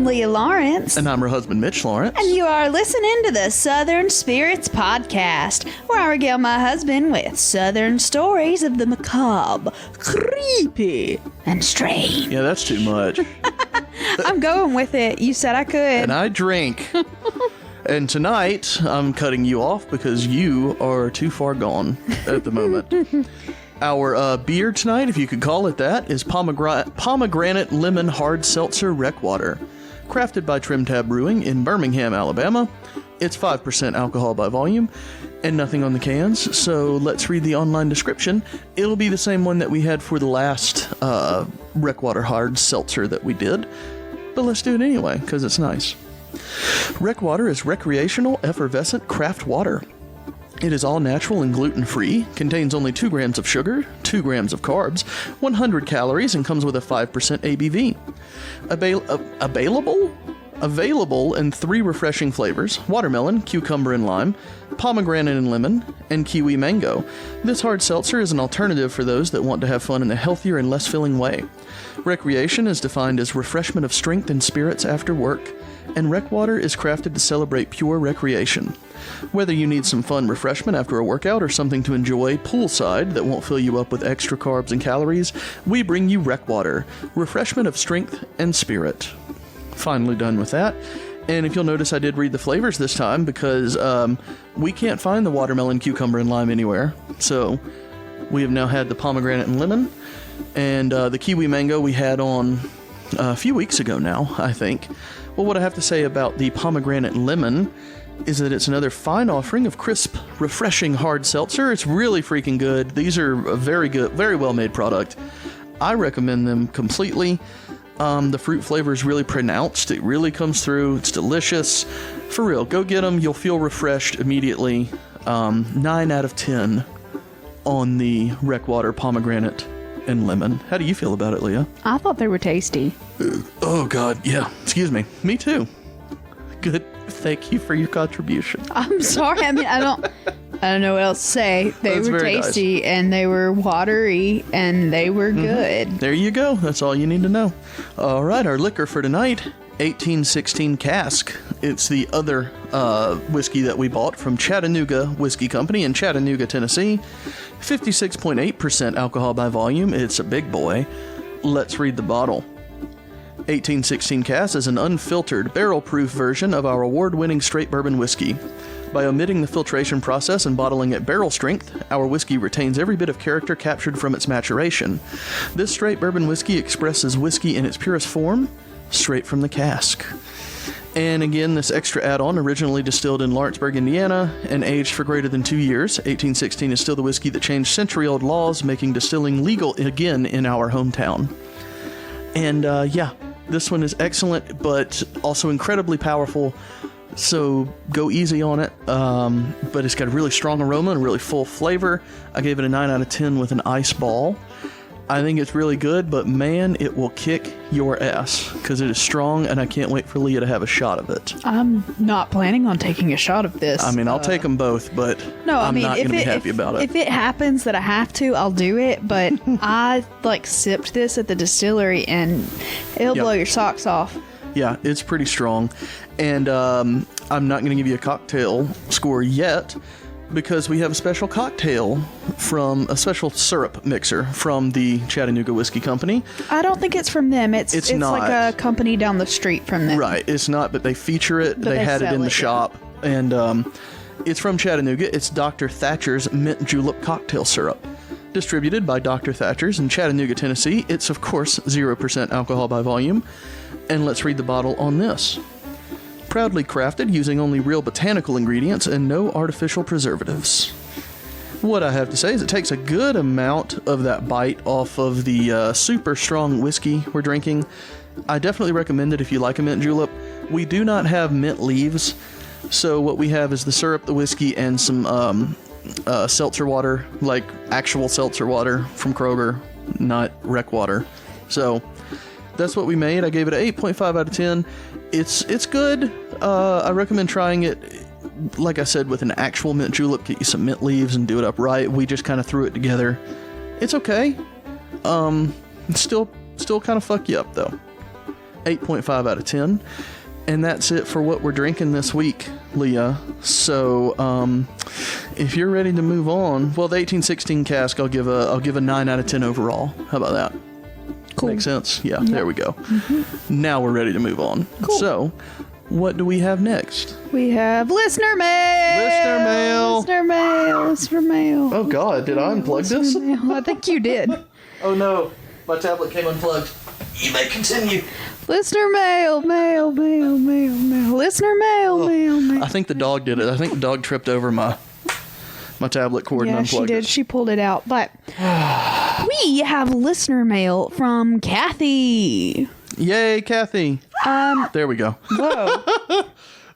I'm Leah Lawrence. And I'm her husband, Mitch Lawrence. And you are listening to the Southern Spirits Podcast, where I regale my husband with Southern stories of the macabre, creepy, and strange. Yeah, that's too much. I'm going with it. You said I could. And I drink. And tonight, I'm cutting you off because you are too far gone at the moment. Our beer tonight, if you could call it that, is Pomegranate Lemon Hard Seltzer RecWater. Crafted by Trim Tab Brewing in Birmingham, Alabama. It's 5% alcohol by volume and nothing on the cans, so let's read the online description. It'll be the same one that we had for the last RecWater Hard Seltzer that we did, but let's do it anyway, because it's nice. RecWater is recreational, effervescent craft water. It is all natural and gluten-free, contains only 2 grams of sugar, 2 grams of carbs, 100 calories, and comes with a 5% ABV. Available in 3 refreshing flavors: watermelon, cucumber and lime, pomegranate and lemon, and kiwi mango. This hard seltzer is an alternative for those that want to have fun in a healthier and less filling way. Recreation is defined as refreshment of strength and spirits after work, and RecWater is crafted to celebrate pure recreation. Whether you need some fun refreshment after a workout or something to enjoy poolside that won't fill you up with extra carbs and calories, we bring you RecWater, refreshment of strength and spirit. Finally done with that. And if you'll notice, I did read the flavors this time because we can't find the watermelon, cucumber, and lime anywhere. So we have now had the pomegranate and lemon, and the kiwi mango we had on a few weeks ago now, I think. Well, what I have to say about the pomegranate and lemon is that it's another fine offering of crisp, refreshing hard seltzer. It's really freaking good. These are a very good, very well-made product. I recommend them completely. The fruit flavor is really pronounced. It really comes through. It's delicious. For real, go get them. You'll feel refreshed immediately. 9 out of 10 on the RecWater pomegranate and lemon. How do you feel about it, Leah? I thought they were tasty. Oh, God. Yeah. Excuse me. Me too. Good. Thank you for your contribution. I'm sorry. I mean, I don't know what else to say. They were tasty, nice. And they were watery, and they were good. There you go. That's all you need to know. All right, our liquor for tonight, 1816 Cask. It's the other whiskey that we bought from Chattanooga Whiskey Company in Chattanooga, Tennessee. 56.8% alcohol by volume. It's a big boy. Let's read the bottle. 1816 Cask is an unfiltered, barrel-proof version of our award-winning straight bourbon whiskey. By omitting the filtration process and bottling at barrel strength, our whiskey retains every bit of character captured from its maturation. This straight bourbon whiskey expresses whiskey in its purest form, straight from the cask. And again, this extra add-on, originally distilled in Lawrenceburg, Indiana, and aged for greater than 2 years, 1816 is still the whiskey that changed century-old laws, making distilling legal again in our hometown. And yeah, this one is excellent, but also incredibly powerful, so go easy on it. But it's got a really strong aroma and a really full flavor. I gave it a 9 out of 10 with an ice ball. I think it's really good, but man, it will kick your ass because it is strong, and I can't wait for Leah to have a shot of it. I'm not planning on taking a shot of this. I mean, I'll take them both, but no, I'm not going to be happy about it. If it happens that I have to, I'll do it, but I, sipped this at the distillery, and it'll blow your socks off. Yeah, it's pretty strong, and I'm not going to give you a cocktail score yet, because we have a special a special syrup mixer from the Chattanooga Whiskey Company. I don't think it's from them. It's not. Like a company down the street from them. Right, it's not, but they feature it. They had it in the shop, and it's from Chattanooga. It's Dr. Thacher's Mint Julep Cocktail Syrup. Distributed by Dr. Thacher's in Chattanooga, Tennessee. It's, of course, 0% alcohol by volume. And let's read the bottle on this. Proudly crafted using only real botanical ingredients and no artificial preservatives. What I have to say is it takes a good amount of that bite off of the super strong whiskey we're drinking. I definitely recommend it if you like a mint julep. We do not have mint leaves, so what we have is the syrup, the whiskey, and some seltzer water, like actual seltzer water from Kroger, not RecWater. So that's what we made. I gave it an 8.5 out of 10. It's good. I recommend trying it, like I said, with an actual mint julep. Get you some mint leaves and do it up right. We just kind of threw it together. It's okay. It's still kind of fuck you up, though. 8.5 out of 10. And that's it for what we're drinking this week, Leah. So, if you're ready to move on, well, the 1816 cask, I'll give a 9 out of 10 overall. How about that? Cool. Makes sense? Yeah, there we go. Now we're ready to move on. Cool. So, what do we have next? We have listener mail. Listener mail. Listener mail. Listener mail. Oh, God, did I unplug this? Mail. I think you did. Oh, no. My tablet came unplugged. You may continue. Listener mail. Mail. Mail. Mail. Mail. Listener mail. Mail. Mail. I think the dog did it. I think the dog tripped over my tablet cord and Yeah, unplugged she did. it. She pulled it out. But we have listener mail from Kathy. Yay, Kathy. There we go. Whoa.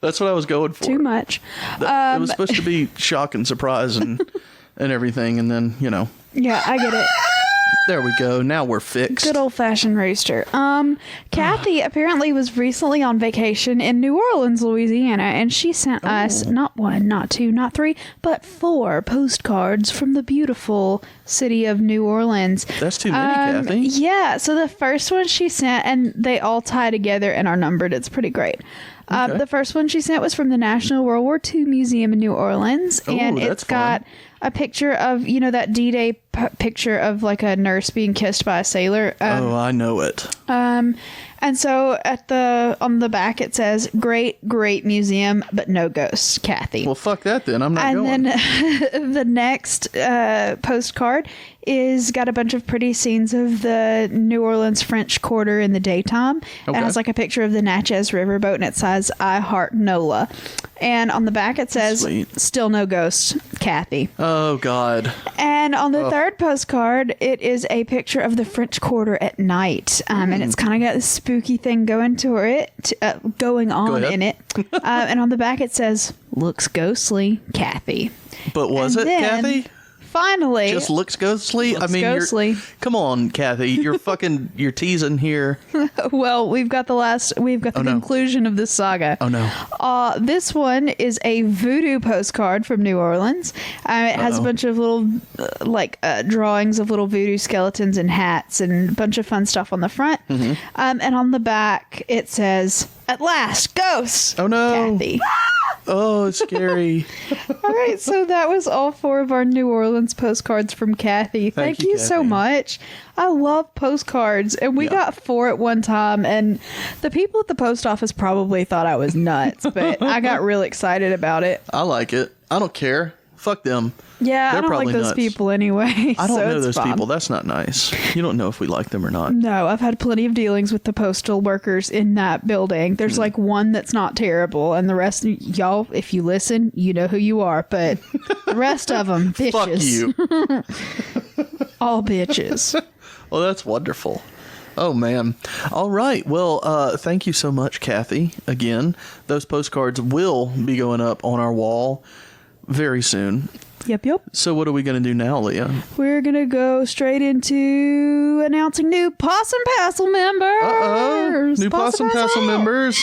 That's what I was going for. Too much. It was supposed to be shock and surprise and everything, and then, Yeah, I get it. there we go. Now we're fixed. Good old-fashioned rooster. Kathy apparently was recently on vacation in New Orleans, Louisiana, and she sent us not 1, not 2, not 3, but 4 postcards from the beautiful city of New Orleans. That's too many, Kathy. Yeah, so the first one she sent, and they all tie together and are numbered. It's pretty great. Okay. The first one she sent was from the National World War II Museum in New Orleans, and that's it's got fun. a picture of, that D-Day picture of like a nurse being kissed by a sailor. I know it. And so on the back it says, great museum, but no ghosts, Kathy. Well, fuck that then. I'm not going. And then the next postcard is got a bunch of pretty scenes of the New Orleans French Quarter in the daytime. Okay. It has like a picture of the Natchez Riverboat, and it says, I heart NOLA. And on the back it says, Sweet. still no ghosts, Kathy. Oh, God. And on the third postcard, it is a picture of the French Quarter at night. And it's kind of got this spooky thing going on ahead. in it. And on the back it says, looks ghostly, Kathy. But was And it, then, Kathy? Finally. Just looks ghostly? Looks I mean, ghostly. Come on, Kathy. You're teasing here. Well, we've got the conclusion of this saga. Oh, no. This one is a voodoo postcard from New Orleans. It has a bunch of little, drawings of little voodoo skeletons and hats and a bunch of fun stuff on the front. And on the back, it says, at last, ghosts. Oh, no. Kathy. Oh, it's scary. All right, so that was all 4 of our New Orleans postcards from Kathy. Thank you so Kathy. much. I love postcards, and we got 4 at one time, and the people at the post office probably thought I was nuts, but I got really excited about it. I like it. I don't care. Fuck them. Yeah, They're I don't like probably those nuts. people anyway. I don't so know it's those fine. people. That's not nice. You don't know if we like them or not. No, I've had plenty of dealings with the postal workers in that building. There's like one that's not terrible, and the rest, y'all, if you listen, you know who you are, but the rest of them, bitches. Fuck you. All bitches. Well, that's wonderful. Oh, man. All right. Well, thank you so much, Kathy. Again, those postcards will be going up on our wall very soon. Yep. So what are we going to do now, Leah? We're going to go straight into announcing new Possum Passel members. Uh-oh. New Possum Passel members.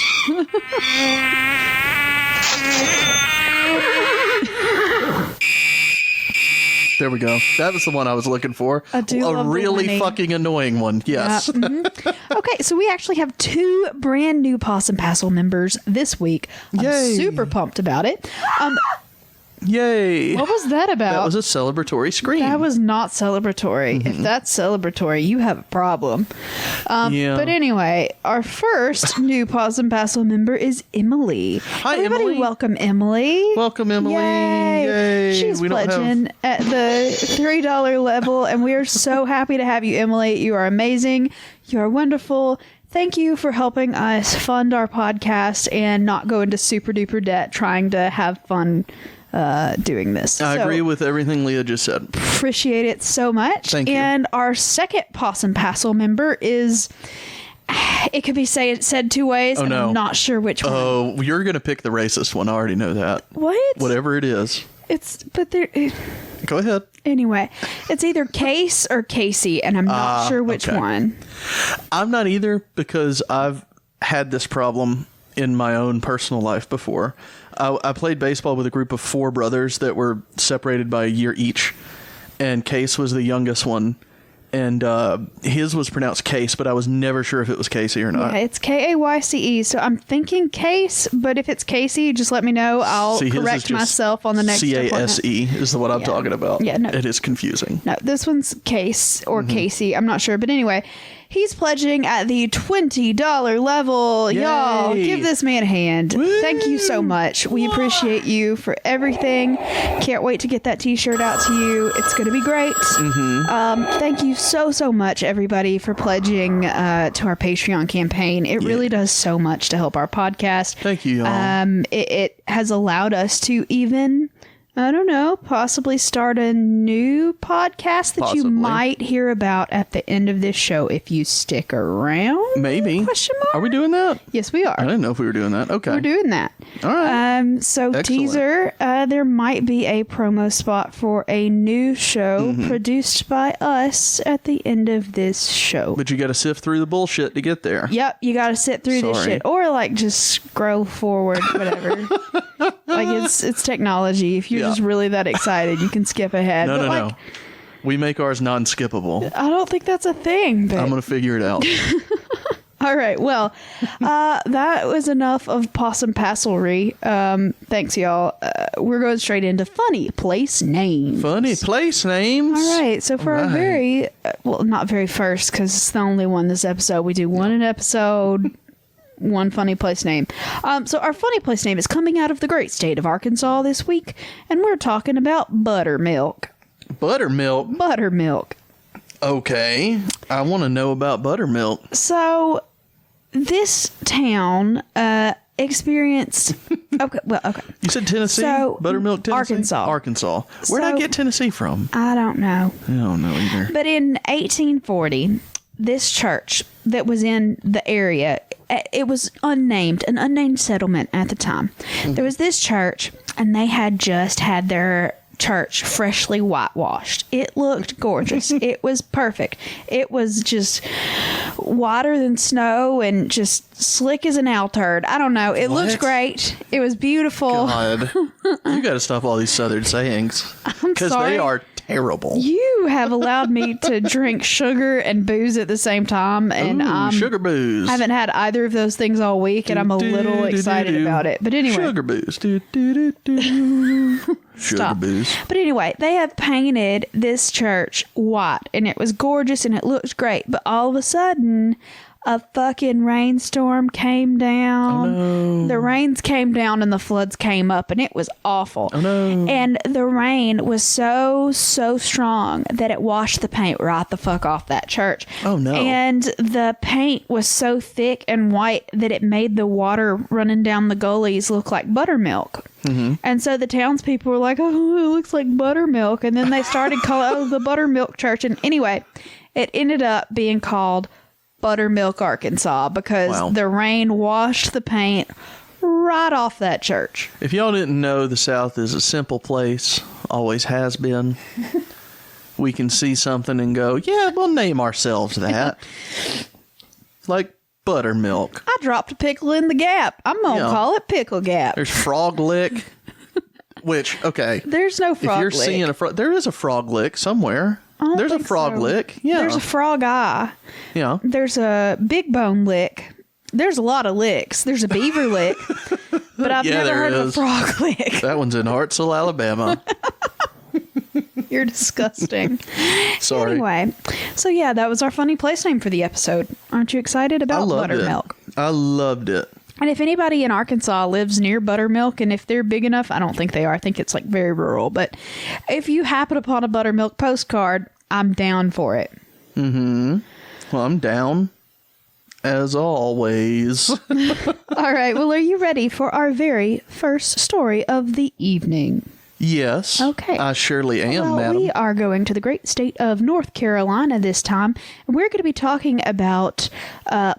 There we go. That was the one I was looking for. I do love a the really whinny. fucking annoying one. Yes. Yeah, Okay, so we actually have 2 brand new Possum Passel members this week. I'm Yay. super pumped about it. Yay. What was that about? That was a celebratory scream. That was not celebratory. If that's celebratory, you have a problem. Yeah. But anyway, our first new Possum Passel member is Emily. Hi, Everybody Emily. welcome Emily. Welcome, Emily. Yay. Yay. She's We don't pledging at the $3 level, and we are so happy to have you, Emily. You are amazing. You are wonderful. Thank you for helping us fund our podcast and not go into super duper debt trying to have fun doing this. I So, agree with everything Leah just said. appreciate it so much. Thank you. And our second Possum Passel member is, it could be said 2 ways, and no. I'm not sure which one. Oh, you're going to pick the racist one. I already know that. What? Whatever it is. Go ahead. Anyway, it's either Case or Casey, and I'm not sure which okay. one. I'm not either because I've had this problem in my own personal life before. I played baseball with a group of 4 brothers that were separated by a year each, and Case was the youngest one. and his was pronounced Case, but I was never sure if it was Casey or not. Yeah, it's Kayce. So I'm thinking Case, but if it's Casey, just let me know. I'll correct myself on the next Case is what I'm talking about. Yeah, no. It is confusing. No, this one's Case or Casey. I'm not sure. But anyway, he's pledging at the $20 level. Yay. Y'all, give this man a hand. Woo. Thank you so much. We appreciate you for everything. Can't wait to get that t-shirt out to you. It's going to be great. Thank you so much, everybody, for pledging to our Patreon campaign. It really does so much to help our podcast. Thank you, y'all. It has allowed us to even... I don't know, possibly start a new podcast that you might hear about at the end of this show if you stick around. Maybe. Question mark? Are we doing that? Yes, we are. I didn't know if we were doing that. Okay. We're doing that. All right. So Excellent. teaser, there might be a promo spot for a new show produced by us at the end of this show. But you got to sift through the bullshit to get there. Yep, you got to sit through this shit. Or like just scroll forward, whatever. Like it's technology. If you're just really that excited, you can skip ahead. No. We make ours non-skippable. I don't think that's a thing. But... I'm going to figure it out. All right. Well, that was enough of possum passelry. Thanks, y'all. We're going straight into funny place names. Funny place names. All right. So for our very, well, not very first, because it's the only one this episode. We do one an episode. One funny place name. So our funny place name is coming out of the great state of Arkansas this week, and we're talking about buttermilk. Buttermilk? Buttermilk. Okay. I want to know about buttermilk. So this town experienced... Okay. You said Tennessee? So, Buttermilk, Tennessee? Arkansas. Where'd I get Tennessee from? I don't know. I don't know either. But in 1840, this church that was in the area... It was an unnamed settlement at the time. There was this church, and they had just had their church freshly whitewashed. It looked gorgeous. It was perfect. It was just whiter than snow and just slick as an owl turd. I don't know. It looked great. It was beautiful. God, you got to stop all these southern sayings. Because they are terrible. You have allowed me to drink sugar and booze at the same time, and sugar booze. I haven't had either of those things all week, and I'm a little excited about it. But anyway, sugar booze. Sugar booze. But anyway, they have painted this church white, and it was gorgeous, and it looked great. But all of a sudden, a fucking rainstorm came down. Oh, no. The rains came down and the floods came up, and it was awful. Oh, no. And the rain was so strong that it washed the paint right the fuck off that church. Oh, no. And the paint was so thick and white that it made the water running down the gullies look like buttermilk. Mm-hmm. And so the townspeople were like, oh, it looks like buttermilk. And then they started calling the buttermilk church. And anyway, it ended up being called Buttermilk, Arkansas, because the rain washed the paint right off that church. If y'all didn't know, the South is a simple place, always has been. We can see something and go, yeah, we'll name ourselves that. Like buttermilk. I dropped a pickle in the gap. I'm going to call it Pickle Gap. There's Frog Lick, which, okay. There's no Frog Lick. If you're seeing there is a Frog Lick somewhere. There's a Frog Lick. Yeah. There's a Frog Eye. Yeah. There's a Big Bone Lick. There's a lot of licks. There's a Beaver Lick. But I've never heard of a Frog Lick. That one's in Hartselle, Alabama. You're disgusting. Sorry. Anyway, so yeah, that was our funny place name for the episode. Aren't you excited about buttermilk? I loved it. And if anybody in Arkansas lives near Buttermilk, and if they're big enough, I don't think they are. I think it's like very rural. But if you happen upon a buttermilk postcard, I'm down for it. Mm-hmm. Well, I'm down as always. All right. Well, are you ready for our very first story of the evening? Yes. Okay. I surely am, madam. We are going to the great state of North Carolina this time, and we're going to be talking about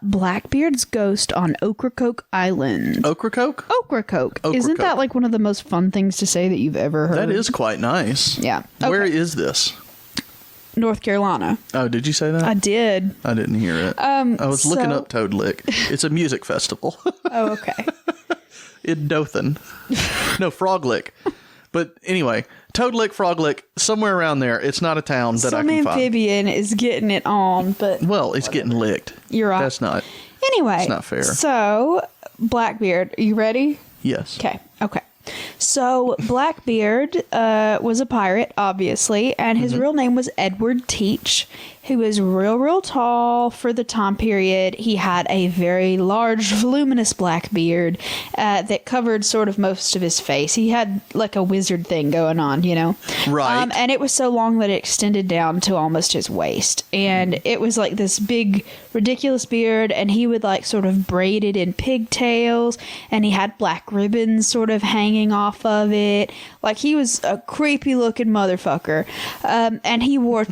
Blackbeard's ghost on Ocracoke Island. Ocracoke? Ocracoke. Isn't that like one of the most fun things to say that you've ever heard? That is quite nice. Yeah. Okay. Where is this? North Carolina. Oh, did you say that? I did. I didn't hear it. I was looking up Toad Lick. It's a music festival. Oh, okay. In Dothan. No, Frog Lick. But anyway, Toad Lick, Frog Lick, somewhere around there. It's not a town that I Some can find. amphibian is getting it on, but Well, it's getting licked. You're right. That's not. Anyway, it's not fair. So, Blackbeard, are you ready? Yes. Okay. So, Blackbeard was a pirate, obviously, and his real name was Edward Teach. He was real tall for the time period. He had a very large, voluminous black beard that covered sort of most of his face. He had like a wizard thing going on, you know? Right. And it was so long that it extended down to almost his waist. And it was like this big, ridiculous beard, and he would like sort of braid it in pigtails, and he had black ribbons sort of hanging off of it. Like, he was a creepy looking motherfucker. And he wore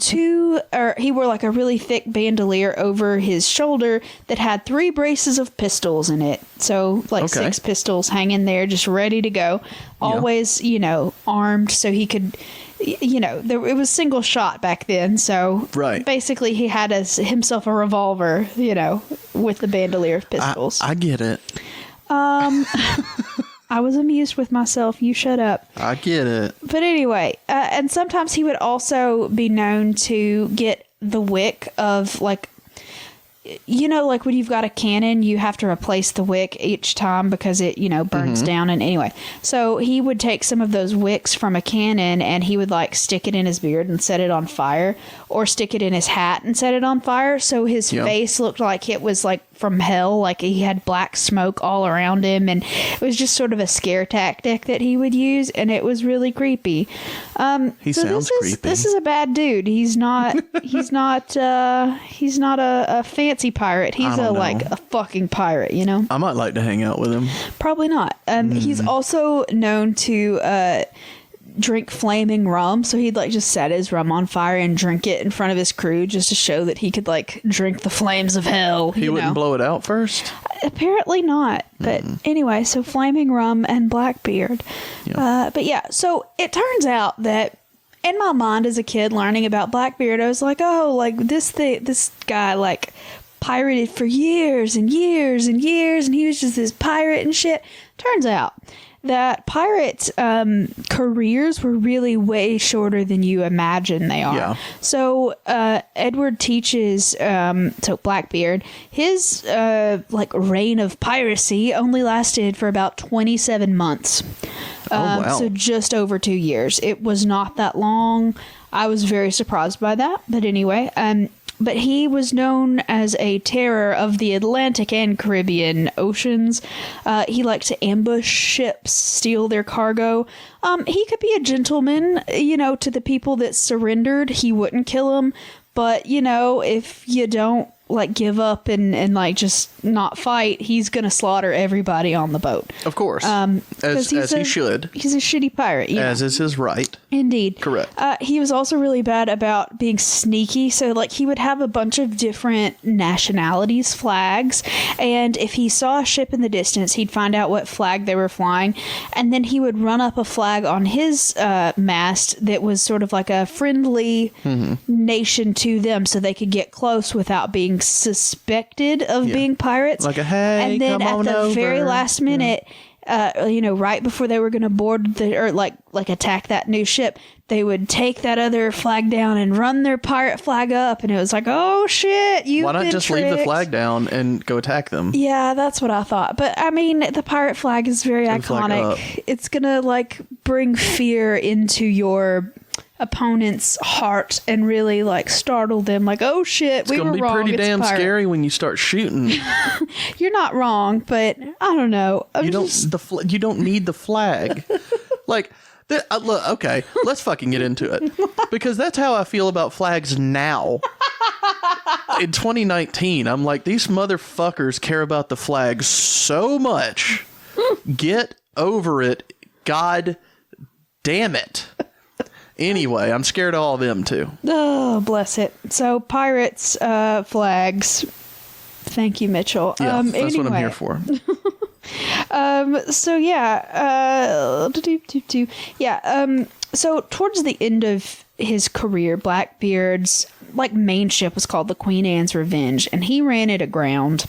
like a really thick bandolier over his shoulder that had 3 braces of pistols in it. So like 6 pistols hanging there, just ready to go. Always, you know, armed so he could, you know, it was single shot back then. So basically he had himself a revolver, you know, with the bandolier of pistols. I get it. I was amused with myself. You shut up. I get it. But anyway, and sometimes he would also be known to get the wick of, like, you know, like when you've got a cannon, you have to replace the wick each time because it, you know, burns down. And anyway, so he would take some of those wicks from a cannon and he would like stick it in his beard and set it on fire, or stick it in his hat and set it on fire. So his face looked like it was like from hell, like he had black smoke all around him, and it was just sort of a scare tactic that he would use, and it was really creepy. He sounds creepy. This is a bad dude. He's not a fancy pirate. He's a fucking pirate, you know? I might like to hang out with him. Probably not. He's also known to drink flaming rum, so he'd like just set his rum on fire and drink it in front of his crew just to show that he could like drink the flames of hell. He wouldn't blow it out first? Apparently not. But anyway, so flaming rum and Blackbeard. But yeah, so it turns out that in my mind as a kid learning about Blackbeard, I was like, oh, like this guy like pirated for years and years and years, and he was just this pirate and shit. Turns out that pirates' careers were really way shorter than you imagine they are. Yeah. So Edward Teach's, so Blackbeard, his like reign of piracy only lasted for about 27 months. Wow. So just over 2 years. It was not that long. I was very surprised by that. But anyway, but he was known as a terror of the Atlantic and Caribbean oceans. He liked to ambush ships, steal their cargo. He could be a gentleman, you know, to the people that surrendered. He wouldn't kill them. But, you know, if you don't like give up and like just not fight, he's gonna slaughter everybody on the boat. Of course. As he should. He's a shitty pirate. As is his right. Indeed. Correct. He was also really bad about being sneaky. So like he would have a bunch of different nationalities' flags, and if he saw a ship in the distance, he'd find out what flag they were flying, and then he would run up a flag on his mast that was sort of like a friendly nation to them, so they could get close without being suspected of being pirates. Like a hey, and then come on at the over. very last minute, you know, right before they were going to board or like attack that new ship, they would take that other flag down and run their pirate flag up, and it was like, oh shit, why not just leave the flag down and go attack them? Yeah, that's what I thought. But I mean, the pirate flag is very iconic. It's gonna like bring fear into your opponent's heart and really like startle them, like, oh shit, we were wrong. It's gonna be pretty damn scary when you start shooting. You're not wrong, but I don't know. You don't need the flag. Like, look, okay, let's fucking get into it, because that's how I feel about flags now. In 2019, I'm like, these motherfuckers care about the flag so much. Get over it. God damn it. Anyway, I'm scared of all of them too. Oh, bless it. So pirates, flags. Thank you, Mitchell. Yeah, that's what I'm here for. So yeah, so towards the end of his career, Blackbeard's main ship was called the Queen Anne's Revenge, and he ran it aground.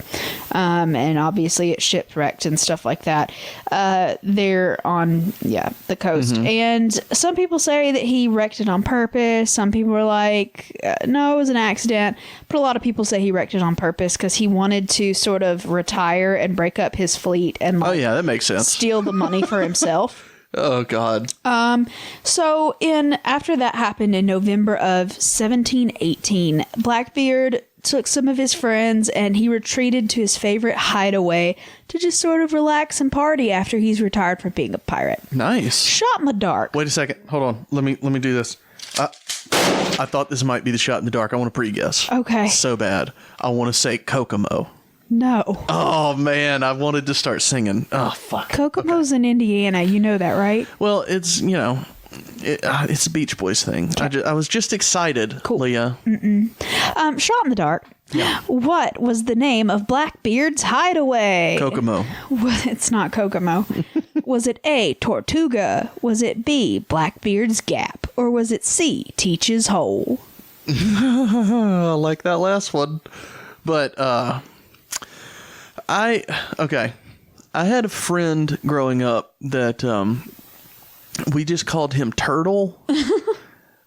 And obviously it shipwrecked and stuff like that. There on, the coast. And some people say that he wrecked it on purpose. Some people are like, no, it was an accident. But a lot of people say he wrecked it on purpose because he wanted to sort of retire and break up his fleet and that makes sense. Steal the money for himself. Oh, God. So after that happened in November of 1718, Blackbeard took some of his friends and he retreated to his favorite hideaway to just sort of relax and party after he's retired from being a pirate. Nice. Shot in the dark. Wait a second. Hold on. Let me do this. I thought this might be the shot in the dark. I want to pre-guess. Okay. So bad. I want to say Kokomo. No. Oh, man. I wanted to start singing. Oh, fuck. Kokomo's in Indiana. You know that, right? Well, it's, it's a Beach Boys thing. Okay. I was just excited, cool. Leah. Shot in the dark. Yeah. What was the name of Blackbeard's hideaway? Kokomo. It's not Kokomo. Was it A, Tortuga? Was it B, Blackbeard's Gap? Or was it C, Teach's Hole? I like that last one. But, I had a friend growing up that we just called him Turtle.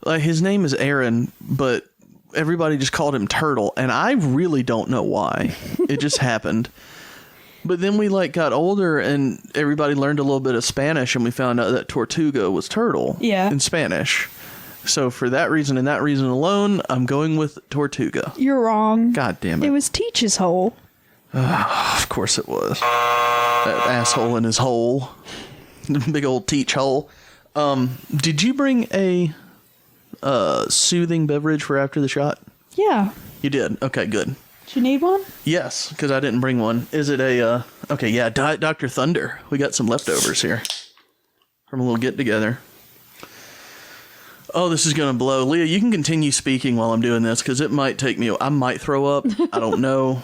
Like, his name is Aaron, but everybody just called him Turtle, and I really don't know why. It just happened. But then we got older and everybody learned a little bit of Spanish, and we found out that Tortuga was turtle in Spanish. So for that reason and that reason alone, I'm going with Tortuga. You're wrong. God damn it. It was Teach's Hole. Of course it was. That asshole in his hole. Big old Teach hole. Did you bring a soothing beverage for after the shot? Yeah. You did? Okay, good. Do you need one? Yes, because I didn't bring one. Is it a, Dr. Thunder. We got some leftovers here from a little get-together. Oh, this is going to blow. Leah, you can continue speaking while I'm doing this, because it might take me... I might throw up. I don't know.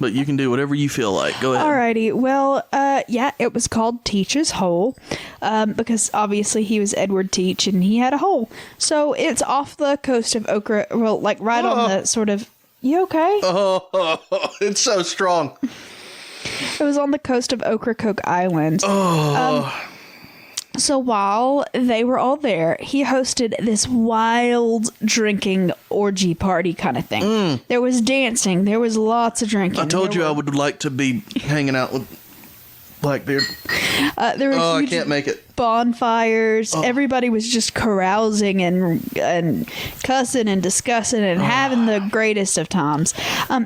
But you can do whatever you feel like. Go ahead. Alrighty. Well, it was called Teach's Hole because obviously he was Edward Teach and he had a hole. So it's off the coast of Okra, on the sort of... You okay? Oh, it's so strong. It was on the coast of Ocracoke Island. So while they were all there, he hosted this wild drinking orgy party kind of thing. There was dancing. There was lots of drinking. I told you I would like to be hanging out with Blackbeard. There were I can't make it. Bonfires. Everybody was just carousing and cussing and discussing and having the greatest of times.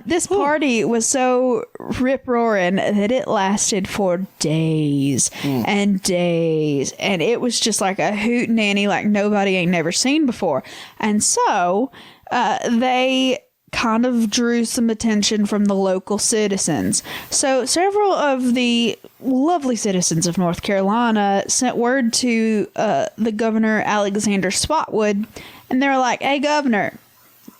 This party was so rip-roaring that it lasted for days and days. And it was just like a hootenanny like nobody ain't never seen before. And so they kind of drew some attention from the local citizens. So several of the lovely citizens of North Carolina sent word to the governor, Alexander Spotwood, and they were like, hey, governor,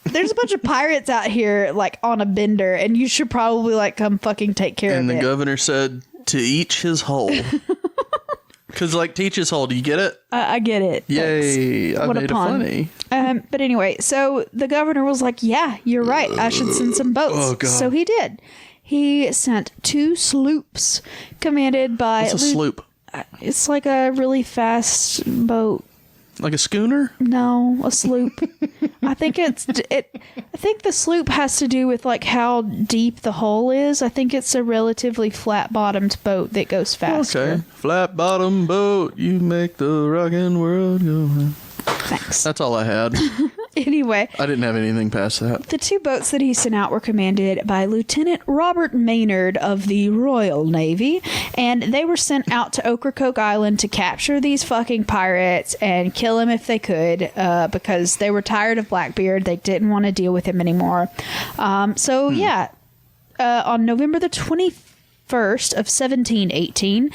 there's a bunch of pirates out here on a bender, and you should probably come fucking take care of it. And the governor said, to each his hole. Because, teach his hole. Do you get it? I get it. Yay. I made it funny. But anyway, so the governor was like, yeah, you're right. I should send some boats. Oh, God. So he did. He sent 2 sloops commanded by... What's a sloop? It's like a really fast boat. Like a schooner? No, a sloop. I think the sloop has to do with how deep the hull is. I think it's a relatively flat-bottomed boat that goes faster. Okay. Flat-bottom boat, you make the rockin' world go. Thanks. That's all I had. Anyway. I didn't have anything past that. The 2 boats that he sent out were commanded by Lieutenant Robert Maynard of the Royal Navy, and they were sent out to Ocracoke Island to capture these fucking pirates and kill him if they could, because they were tired of Blackbeard. They didn't want to deal with him anymore. On November the 21st of 1718,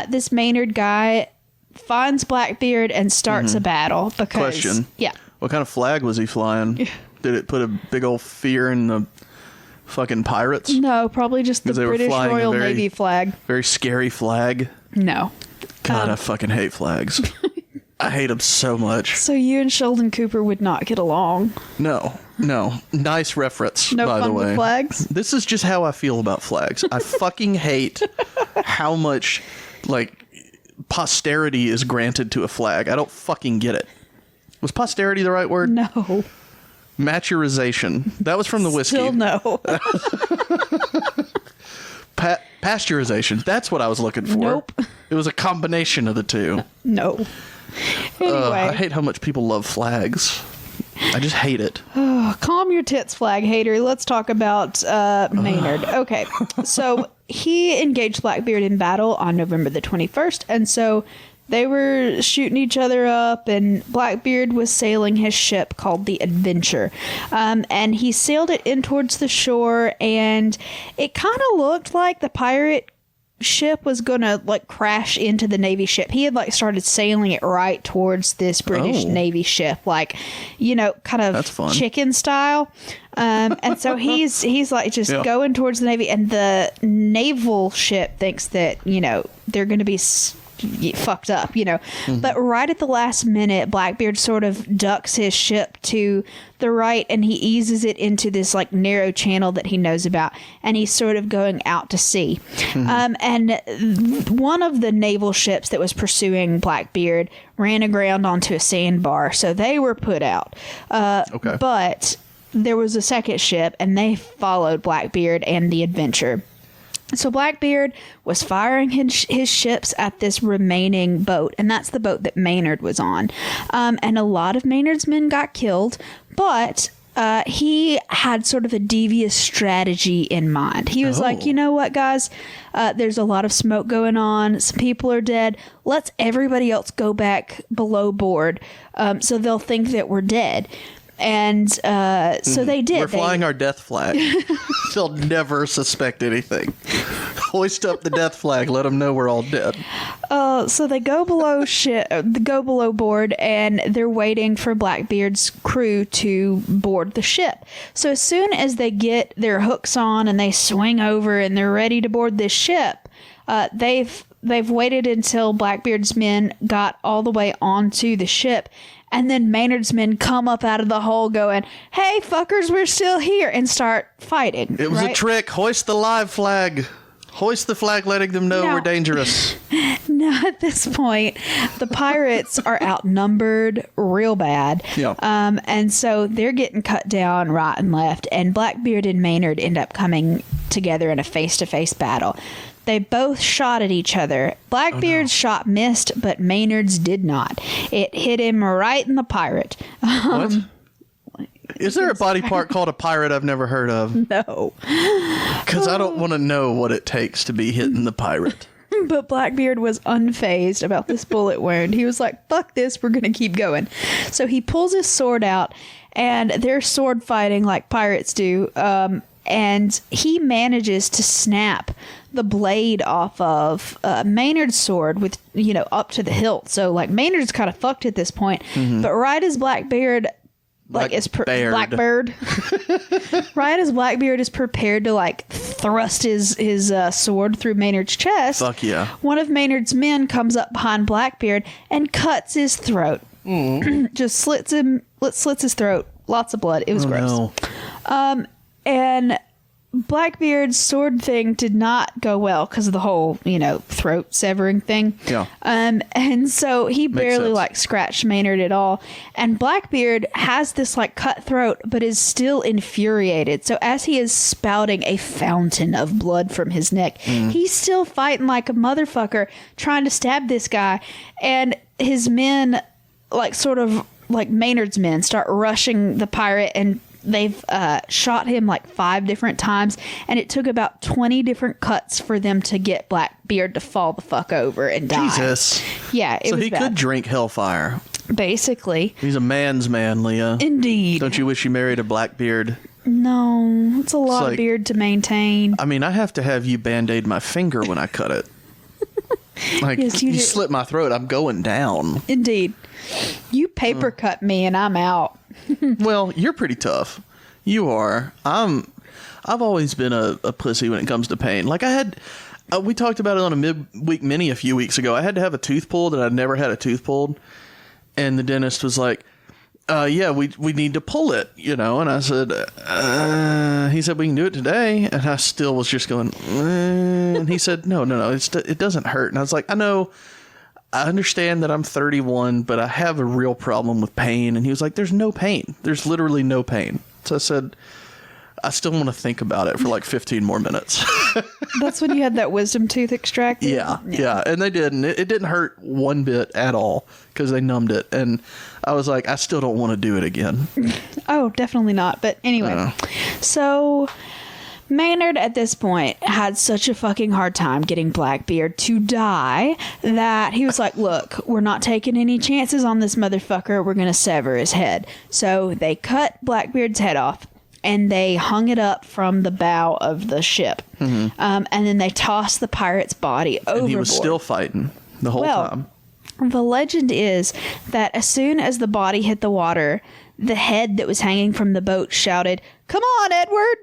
this Maynard guy finds Blackbeard and starts a battle because... Question. Yeah. What kind of flag was he flying? Did it put a big old fear in the fucking pirates? No, probably just the British Royal Navy flag. Very scary flag. No. God, I fucking hate flags. I hate him so much. So you and Sheldon Cooper would not get along. No. Nice reference, No by the fun way. with flags? This is just how I feel about flags. I fucking hate how much, like, posterity is granted to a flag. I don't fucking get it. Was posterity the right word? No. Maturization. That was from the whiskey. Still no. Pasteurization. That's what I was looking for. Nope. It was a combination of the two. No. Anyway. I hate how much people love flags. I just hate it. Calm your tits, flag hater. Let's talk about Maynard. Okay, so he engaged Blackbeard in battle on November the 21st, and so they were shooting each other up, and Blackbeard was sailing his ship called the Adventure, and he sailed it in towards the shore, and it kind of looked like the pirate ship was gonna like crash into the Navy ship. He had like started sailing it right towards this British Navy ship, like, you know, kind of chicken style. And so he's like just going towards the Navy, and the naval ship thinks that, you know, they're gonna be fucked up, you know. But right at the last minute, Blackbeard sort of ducks his ship to the right, and he eases it into this like narrow channel that he knows about, and he's sort of going out to sea. And one of the naval ships that was pursuing Blackbeard ran aground onto a sandbar, so they were put out. But there was a second ship, and they followed Blackbeard and the Adventure. So Blackbeard was firing his ships at this remaining boat, and that's the boat that Maynard was on. And a lot of Maynard's men got killed, but he had sort of a devious strategy in mind. He was like, you know what, guys? There's a lot of smoke going on. Some people are dead. Let's everybody else go back below board, so they'll think that we're dead. And so they did. We're flying our death flag. They'll never suspect anything. Hoist up the death flag. Let them know we're all dead. So they go below board, and they're waiting for Blackbeard's crew to board the ship. So as soon as they get their hooks on and they swing over and they're ready to board this ship, they've waited until Blackbeard's men got all the way onto the ship. And then Maynard's men come up out of the hole going, "Hey, fuckers, we're still here," and start fighting. It was a trick. Hoist the live flag. Hoist the flag, letting them know we're dangerous. Now, at this point, the pirates are outnumbered real bad. Yeah. And so they're getting cut down right and left. And Blackbeard and Maynard end up coming together in a face-to-face battle. They both shot at each other. Blackbeard's shot missed, but Maynard's did not. It hit him right in the pirate. What? Is there a body part called a pirate I've never heard of? No. Because I don't want to know what it takes to be hitting the pirate. But Blackbeard was unfazed about this bullet wound. He was like, fuck this, we're going to keep going. So he pulls his sword out, and they're sword fighting like pirates do. And he manages to snap the blade off of Maynard's sword with, you know, up to the hilt. So, like, Maynard's kind of fucked at this point. But right as Blackbeard... Right as Blackbeard is prepared to like thrust his sword through Maynard's chest. Fuck yeah! One of Maynard's men comes up behind Blackbeard and cuts his throat. Just slits his throat. Lots of blood. It was gross. No. And Blackbeard's sword thing did not go well because of the whole, you know, throat severing thing. Yeah. And so he barely like scratched Maynard at all. And Blackbeard has this like cut throat, but is still infuriated. So as he is spouting a fountain of blood from his neck, he's still fighting like a motherfucker, trying to stab this guy. And his men, like sort of like Maynard's men, start rushing the pirate, and they've shot him like 5 different times, and it took about 20 different cuts for them to get Blackbeard to fall the fuck over and die. Jesus. Yeah, it was he bad. could drink hellfire. Basically. He's a man's man, Leah. Indeed. Don't you wish you married a Blackbeard? No, it's a lot of beard to maintain. I mean, I have to have you Band-Aid my finger when I cut it. Like, yes, you slit my throat, I'm going down. Indeed. You paper cut me and I'm out. Well, you're pretty tough. You are. I've always been a pussy when it comes to pain. Like I had, we talked about it on a midweek mini a few weeks ago. I had to have a tooth pulled, and I'd never had a tooth pulled. And the dentist was like, yeah, we need to pull it, you know. And I said, he said, we can do it today. And I still was just going, and he said, no, it doesn't hurt. And I was like, I know, I understand that I'm 31, but I have a real problem with pain. And he was like, there's no pain. There's literally no pain. So I said, I still want to think about it for like 15 more minutes. That's when you had that wisdom tooth extracted? Yeah. And they did. And it didn't hurt one bit at all because they numbed it. And I was like, I still don't want to do it again. Oh, definitely not. But anyway, so Maynard at this point had such a fucking hard time getting Blackbeard to die that he was like, look, we're not taking any chances on this motherfucker. We're going to sever his head. So they cut Blackbeard's head off. And they hung it up from the bow of the ship. And then they tossed the pirate's body overboard. And he was still fighting the whole time. The legend is that as soon as the body hit the water, the head that was hanging from the boat shouted, "Come on, Edward!"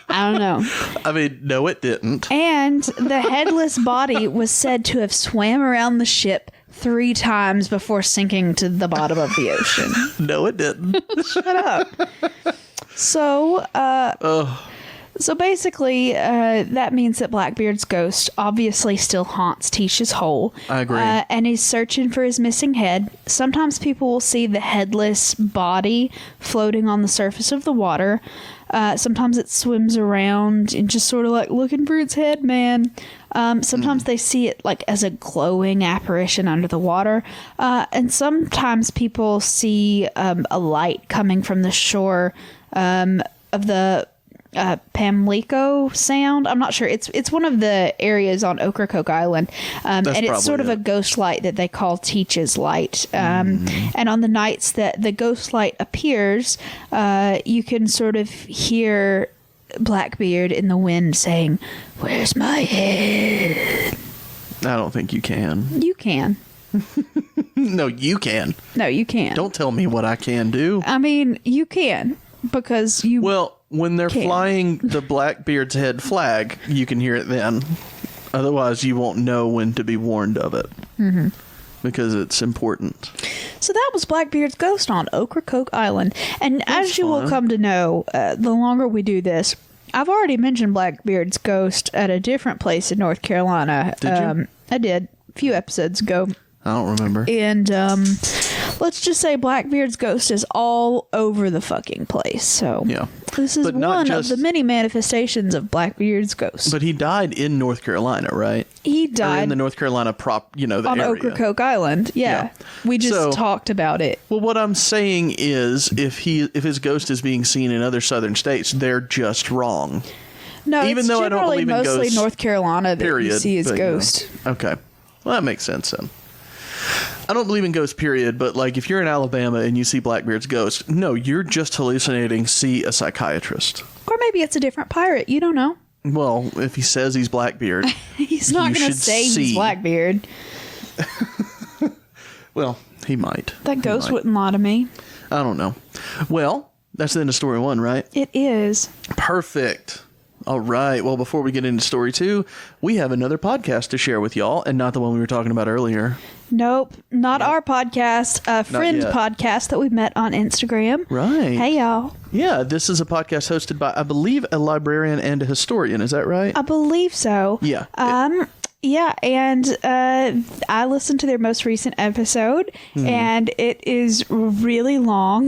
I don't know. I mean, no, it didn't. And the headless body was said to have swam around the ship 3 times before sinking to the bottom of the ocean. No, it didn't. Shut up. So, so basically, that means that Blackbeard's ghost obviously still haunts Tisha's hole. I agree. And he's searching for his missing head. Sometimes people will see the headless body floating on the surface of the water. Sometimes it swims around and just sort of like looking for its head, man. Sometimes they see it like as a glowing apparition under the water. And sometimes people see a light coming from the shore of the Pamlico Sound. I'm not sure. It's one of the areas on Ocracoke Island. And it's sort of a ghost light that they call Teach's Light. And on the nights that the ghost light appears, you can sort of hear Blackbeard in the wind saying, "Where's my head?" I don't think you can. You can. No, you can. No, you can't. Don't tell me what I can do. I mean, you can, because you... Well, when they're flying the Blackbeard's head flag, you can hear it then. Otherwise, you won't know when to be warned of it. Because it's important. So that was Blackbeard's ghost on Ocracoke Island. And as you will come to know, the longer we do this, I've already mentioned Blackbeard's ghost at a different place in North Carolina. Did you? I did, a few episodes ago. I don't remember. And let's just say Blackbeard's ghost is all over the fucking place. So yeah. This is one of the many manifestations of Blackbeard's ghost. But he died in North Carolina, right? He died in the North Carolina the on area. Ocracoke Island. Yeah. We just talked about it. Well, what I'm saying is, if his ghost is being seen in other southern states, they're just wrong. No, even it's though I don't believe in mostly ghosts, North Carolina that period, you see his ghost. Okay, well that makes sense then. I don't believe in ghosts, period, but like if you're in Alabama and you see Blackbeard's ghost, no, you're just hallucinating. See a psychiatrist. Or maybe it's a different pirate. You don't know. Well, if he says he's Blackbeard, he's not going to say he's Blackbeard. Well, he might. That ghost wouldn't lie to me. I don't know. Well, that's the end of story 1, right? It is. Perfect. All right. Well, before we get into story 2, we have another podcast to share with y'all, and not the one we were talking about earlier. Nope, not our podcast. A friend podcast that we met on Instagram. Right. Hey, y'all. Yeah, this is a podcast hosted by, I believe, a librarian and a historian. Is that right? I believe so. Yeah. Yeah, and I listened to their most recent episode, and it is really long,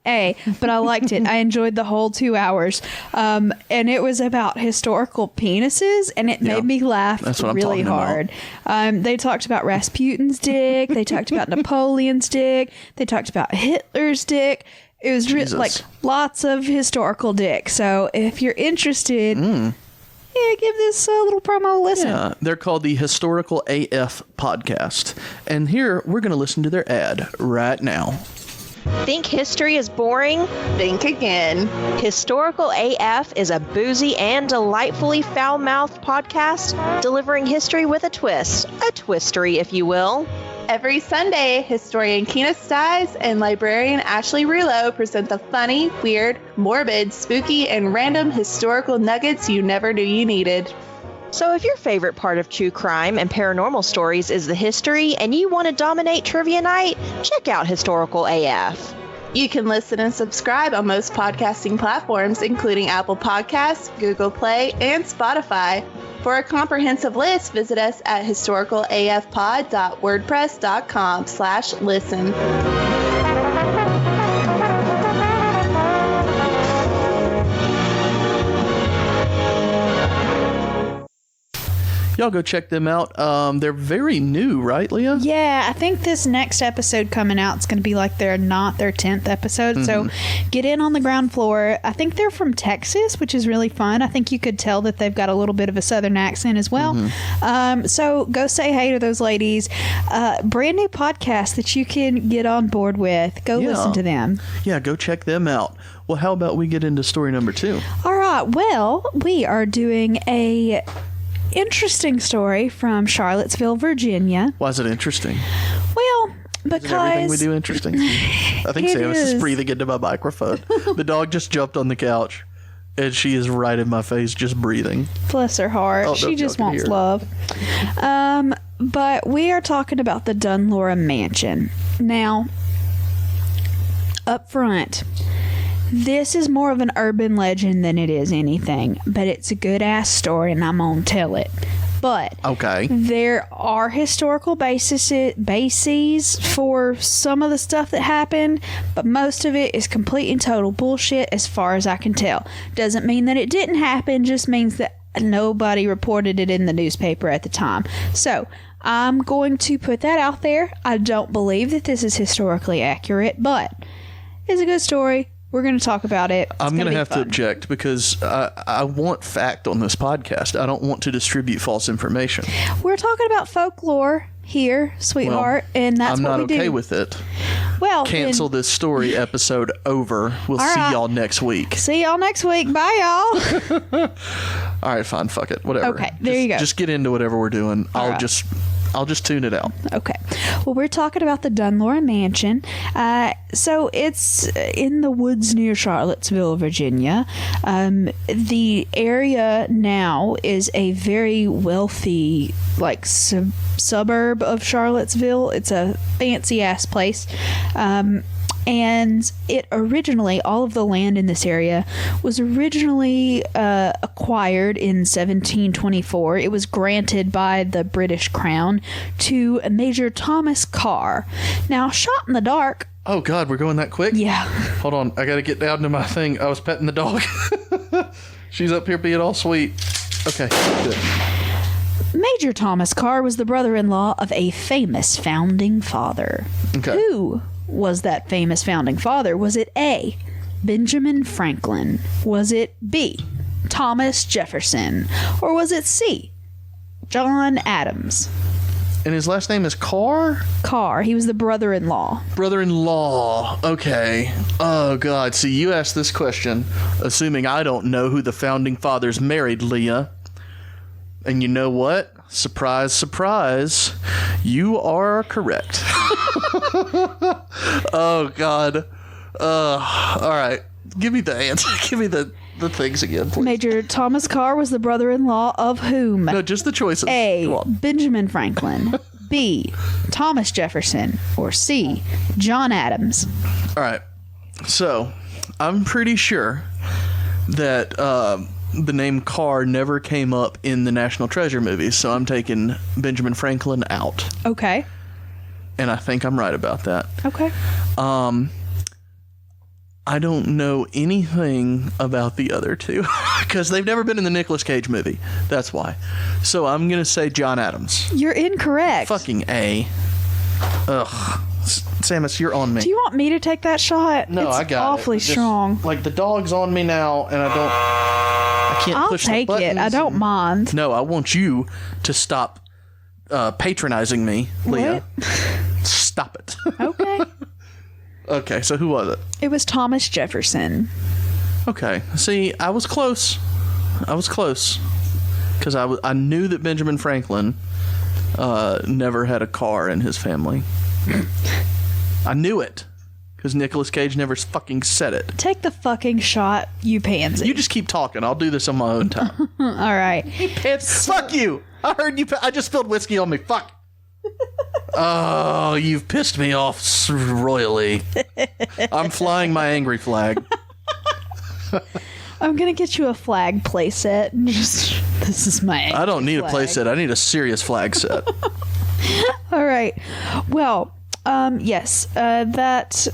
but I liked it. I enjoyed the whole 2 hours, and it was about historical penises, and it made me laugh really hard. They talked about Rasputin's dick, they talked about Napoleon's dick, they talked about Hitler's dick. It was like lots of historical dick, so if you're interested... Yeah, give this little promo a listen. Yeah, they're called the Historical AF Podcast. And here, we're going to listen to their ad right now. Think history is boring? Think again. Historical AF is a boozy and delightfully foul-mouthed podcast delivering history with a twist. A twistery, if you will. Every Sunday, historian Keena Stiles and librarian Ashley Rulo present the funny, weird, morbid, spooky, and random historical nuggets you never knew you needed. So if your favorite part of true crime and paranormal stories is the history and you want to dominate trivia night, check out Historical AF. You can listen and subscribe on most podcasting platforms, including Apple Podcasts, Google Play, and Spotify. For a comprehensive list, visit us at historicalafpod.wordpress.com/listen. Y'all go check them out. They're very new, right, Leah? Yeah, I think this next episode coming out is going to be like their 10th episode. So get in on the ground floor. I think they're from Texas, which is really fun. I think you could tell that they've got a little bit of a southern accent as well. So go say hey to those ladies. Brand new podcast that you can get on board with. Go listen to them. Yeah, go check them out. Well, how about we get into story number 2? All right. Well, we are doing a interesting story from Charlottesville, Virginia. Why is it interesting? Well, because Is everything we do interesting? I think Samus is breathing into my microphone. The dog just jumped on the couch, and she is right in my face, just breathing. Bless her heart. Oh, She just wants love. But we are talking about the Dunlora Mansion. Now, up front, this is more of an urban legend than it is anything, but it's a good-ass story, and I'm going to tell it. But there are historical bases for some of the stuff that happened, but most of it is complete and total bullshit as far as I can tell. Doesn't mean that it didn't happen, just means that nobody reported it in the newspaper at the time. So I'm going to put that out there. I don't believe that this is historically accurate, but it's a good story. We're going to talk about it. I'm going to have to object because I want fact on this podcast. I don't want to distribute false information. We're talking about folklore here, sweetheart, and that's what we do. I'm not okay with it. Well, cancel this story episode over. We'll see y'all next week. See y'all next week. Bye, y'all. All right, fine. Fuck it. Whatever. Okay, there you go. Just get into whatever we're doing. I'll just tune it out. Okay. Well, we're talking about the Dunlora Mansion. So it's in the woods near Charlottesville, Virginia. The area now is a very wealthy, like, suburb of Charlottesville. It's a fancy-ass place. And it originally, all of the land in this area was originally acquired in 1724. It was granted by the British Crown to Major Thomas Carr. Now, shot in the dark. Oh, God, we're going that quick? Yeah. Hold on. I got to get down to my thing. I was petting the dog. She's up here being all sweet. Okay, good. Major Thomas Carr was the brother-in-law of a famous founding father. Okay. Who was that famous founding father? Was it A, Benjamin Franklin? Was it B, Thomas Jefferson? Or was it C, John Adams? And his last name is Carr? Carr. He was the brother-in-law. Brother-in-law. Okay. Oh, God. See, you asked this question, assuming I don't know who the founding fathers married, Leah. And you know what? Surprise, surprise. You are correct. Oh, God. All right. Give me the answer. Give me the things again, please. Major Thomas Carr was the brother-in-law of whom? No, just the choices. A, Benjamin Franklin. B, Thomas Jefferson. Or C, John Adams. All right. So, I'm pretty sure that the name Carr never came up in the National Treasure movies, so I'm taking Benjamin Franklin out. Okay. And I think I'm right about that. Okay. I don't know anything about the other two because they've never been in the Nicolas Cage movie. That's why. So I'm going to say John Adams. You're incorrect. Fucking A. Ugh. Samus, you're on me. Do you want me to take that shot? No, I got it. It's awfully strong. Like, the dog's on me now, and I can't I'll push the take buttons. it. I don't mind. No, I want you to stop patronizing me, Leah. What? Stop it. Okay. Okay, so who was it? It was Thomas Jefferson. Okay. See, I was close. Because I knew that Benjamin Franklin never had a car in his family. I knew it. Because Nicolas Cage never fucking said it. Take the fucking shot, you pansy. You just keep talking. I'll do this on my own time. All right. Fuck you. I heard you. I just spilled whiskey on me. Fuck. Oh, you've pissed me off royally. I'm flying my angry flag. I'm going to get you a flag playset. This is my angry I don't need flag. a playset. I need a serious flag set. All right. Well, yes, that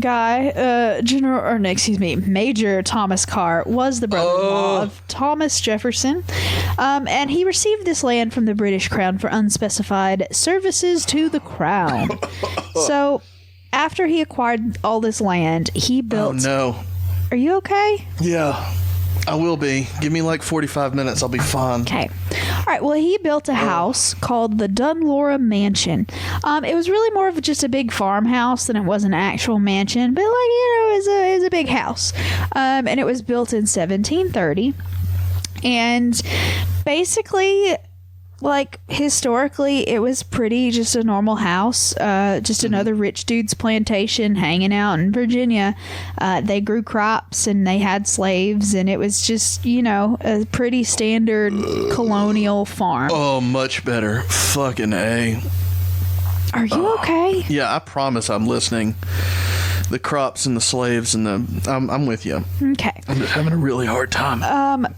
guy, Major Thomas Carr was the brother-in-law of Thomas Jefferson, and he received this land from the British Crown for unspecified services to the Crown. So, after he acquired all this land, he built... Oh, no. Are you okay? Yeah, I will be. Give me like 45 minutes. I'll be fine. Okay. All right. Well, he built a house called the Dunlora Mansion. It was really more of just a big farmhouse than it was an actual mansion, but it was a big house. And it was built in 1730. And basically, like, historically, it was pretty just a normal house, just another rich dude's plantation hanging out in Virginia. They grew crops and they had slaves, and it was just, a pretty standard colonial farm. Oh, much better. Fucking A. Are you okay? Yeah, I promise I'm listening. The crops and the slaves and I'm with you. Okay. I'm just having a really hard time.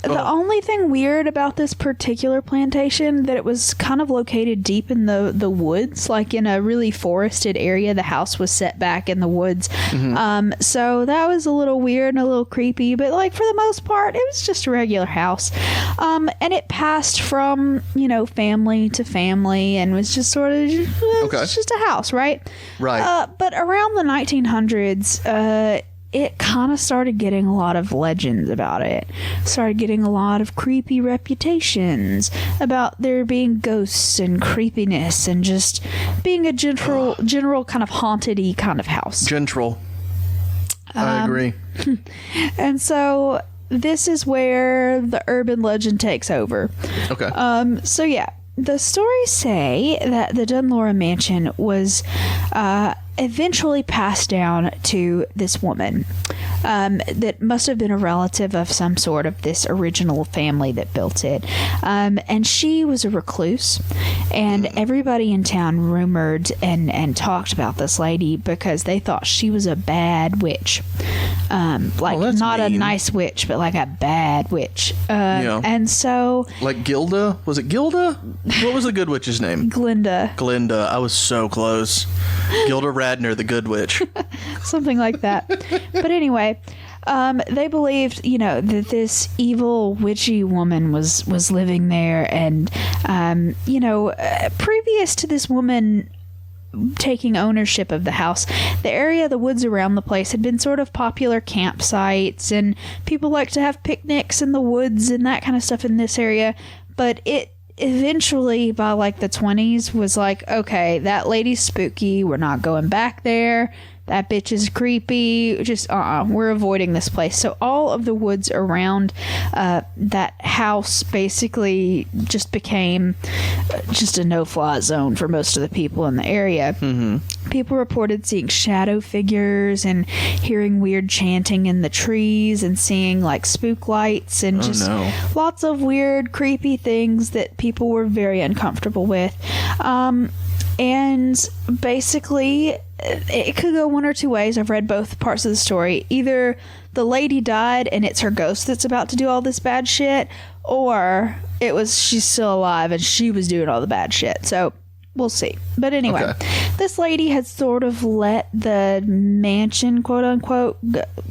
The only thing weird about this particular plantation, that it was kind of located deep in the woods, like in a really forested area. The house was set back in the woods. Mm-hmm. So that was a little weird and a little creepy, but like for the most part, it was just a regular house. And it passed from, family to family and was just sort of it's just a house, right? Right. But around the 1900s, it kind of started getting a lot of legends about it. Started getting a lot of creepy reputations about there being ghosts and creepiness and just being a general kind of haunted-y kind of house. Gentral. I agree. And so this is where the urban legend takes over. Okay. So yeah, the stories say that the Dunlora Mansion was eventually passed down to this woman that must have been a relative of some sort of this original family that built it. And she was a recluse, and everybody in town rumored and talked about this lady because they thought she was a bad witch. Not a nice witch, but like a bad witch. And so... Like Gilda? Was it Gilda? What was the good witch's name? Glinda. I was so close. Gilda Radner, the good witch. Something like that. But anyway, they believed, that this evil witchy woman was living there. And, previous to this woman taking ownership of the house, the area, the woods around the place had been sort of popular campsites, and people like to have picnics in the woods and that kind of stuff in this area. But it eventually, by like the 20s, was like, okay, that lady's spooky, we're not going back there, that bitch is creepy, just we're avoiding this place. So all of the woods around that house basically just became just a no-fly zone for most of the people in the area. Mm-hmm. People reported seeing shadow figures and hearing weird chanting in the trees and seeing like spook lights and lots of weird, creepy things that people were very uncomfortable with. And basically, it could go one or two ways. I've read both parts of the story. Either the lady died and it's her ghost that's about to do all this bad shit, or she's still alive and she was doing all the bad shit. So we'll see. But anyway, this lady had sort of let the mansion, quote unquote,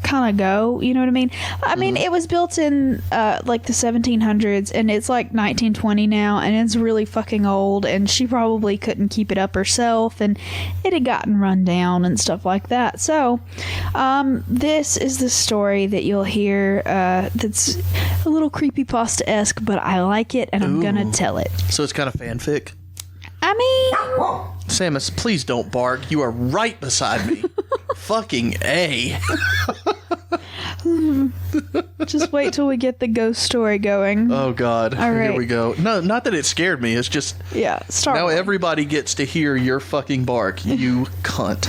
kind of go. You know what I mean? I mean, it was built in like the 1700s, and it's like 1920 now, and it's really fucking old, and she probably couldn't keep it up herself, and it had gotten run down and stuff like that. So this is the story that you'll hear that's a little creepypasta-esque, but I like it, and I'm gonna tell it. So it's kind of fanfic? I mean... Samus, please don't bark. You are right beside me. Fucking A. Just wait till we get the ghost story going. Oh, God. All right. Here we go. No, not that it scared me. It's just... Yeah, start. Now everybody gets to hear your fucking bark, you cunt.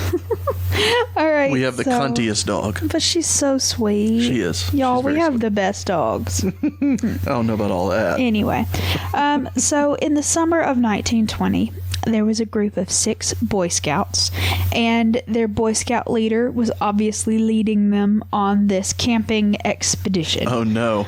All right. We have the cuntiest dog. But she's so sweet. She is. Y'all, we have sweet. the best dogs. I don't know about all that. Anyway, so in the summer of 1920, there was a group of 6 Boy Scouts, and their Boy Scout leader was obviously leading them on this camping expedition. Oh, no.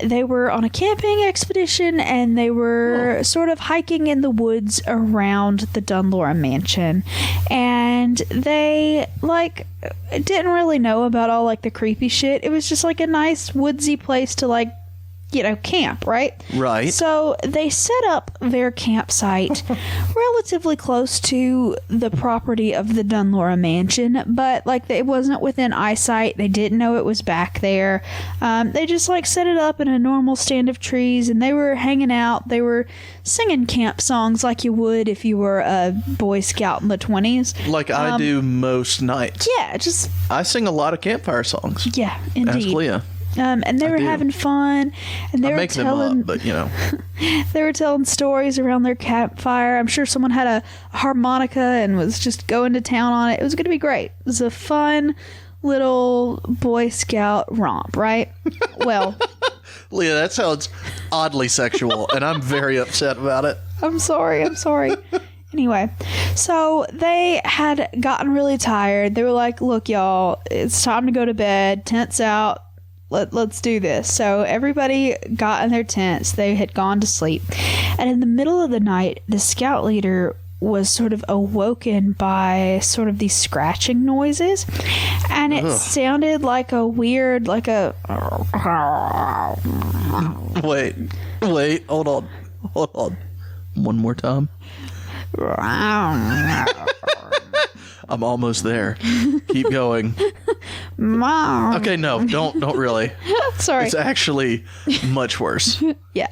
They were on a camping expedition, and they were sort of hiking in the woods around the Dunlora mansion. And they, like, didn't really know about all, like, the creepy shit. It was just, like, a nice woodsy place to, like, you know, camp, right? Right. So they set up their campsite relatively close to the property of the Dunlora mansion, but like it wasn't within eyesight. They didn't know it was back there. They just like set it up in a normal stand of trees, and they were hanging out. They were singing camp songs like you would if you were a Boy Scout in the 20s. Like I do most nights. Yeah, just... I sing a lot of campfire songs. Yeah, indeed. Ask Leah. And they were having fun, and they I were make telling, them up, but you know. they were telling stories around their campfire. I'm sure someone had a harmonica and was just going to town on it. It was going to be great. It was a fun little Boy Scout romp, right? Well, Leah, that sounds oddly sexual, and I'm very upset about it. I'm sorry. Anyway, so they had gotten really tired. They were like, look, y'all, it's time to go to bed. Tents out. Let's do this. So everybody got in their tents. They had gone to sleep. And in the middle of the night, the scout leader was sort of awoken by sort of these scratching noises. And it sounded like a weird, like a... Wait, hold on. One more time. I'm almost there. Keep going. Mom. Okay, no, don't really. Sorry. It's actually much worse. Yeah.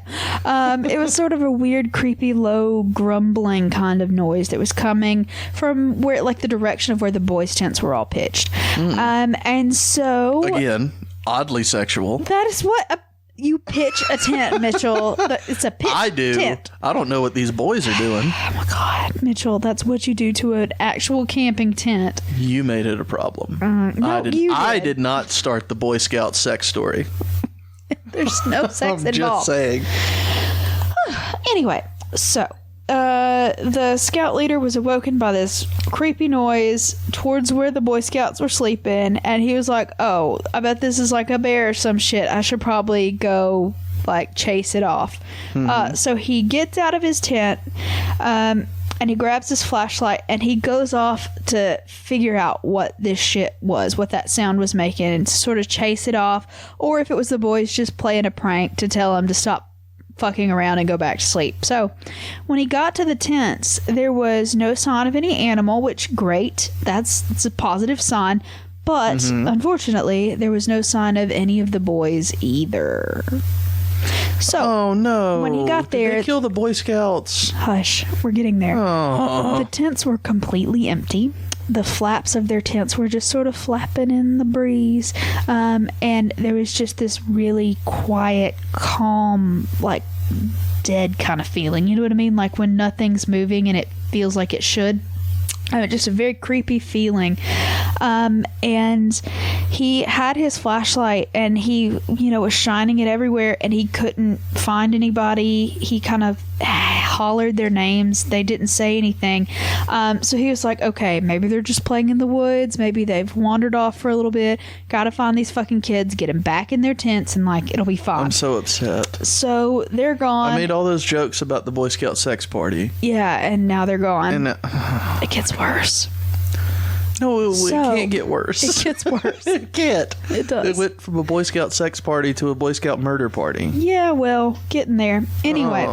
It was sort of a weird, creepy, low, grumbling kind of noise that was coming from where, like, the direction of where the boys' tents were all pitched. And so... Again, oddly sexual. That is what... you pitch a tent, Mitchell. It's a pitch I do. tent. I don't know what these boys are doing. Oh, my God. Mitchell, that's what you do to an actual camping tent. You made it a problem. No, you did. I did not start the Boy Scout sex story. There's no sex I'm involved. just saying. Anyway, so the scout leader was awoken by this creepy noise towards where the Boy Scouts were sleeping, and he was like, oh, I bet this is like a bear or some shit. I should probably go like chase it off. So he gets out of his tent and he grabs his flashlight and he goes off to figure out what this shit was, what that sound was making, and to sort of chase it off, or if it was the boys just playing a prank to tell him to stop fucking around and go back to sleep. So when he got to the tents, there was no sign of any animal, which great. It's a positive sign. But unfortunately, there was no sign of any of the boys either. So oh no! when he got there, did they kill the Boy Scouts? Hush, we're getting there. Oh. The tents were completely empty. The flaps of their tents were just sort of flapping in the breeze. And there was just this really quiet, calm, like dead kind of feeling. You know what I mean? Like when nothing's moving and it feels like it should. Just a very creepy feeling. And he had his flashlight and he, was shining it everywhere and he couldn't find anybody. He kind of hollered their names. They didn't say anything. So he was like, okay, maybe they're just playing in the woods. Maybe they've wandered off for a little bit. Gotta find these fucking kids, get them back in their tents, and it'll be fine. I'm so upset. So they're gone. I made all those jokes about the Boy Scout sex party. Yeah, and now they're gone. And it gets worse. No, it can't get worse. It gets worse. It can't. It does. It went from a Boy Scout sex party to a Boy Scout murder party. Yeah, well, getting there. Anyway,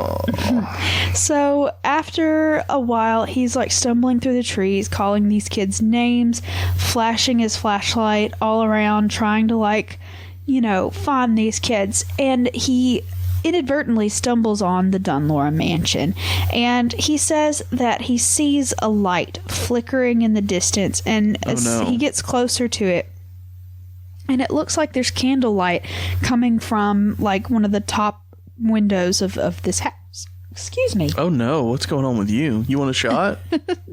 so after a while, he's like stumbling through the trees, calling these kids names, flashing his flashlight all around, trying to find these kids. And he inadvertently stumbles on the Dunlora mansion, and he says that he sees a light flickering in the distance, and he gets closer to it, and it looks like there's candlelight coming from like one of the top windows of this house. Excuse me. Oh no, what's going on with you? You want a shot?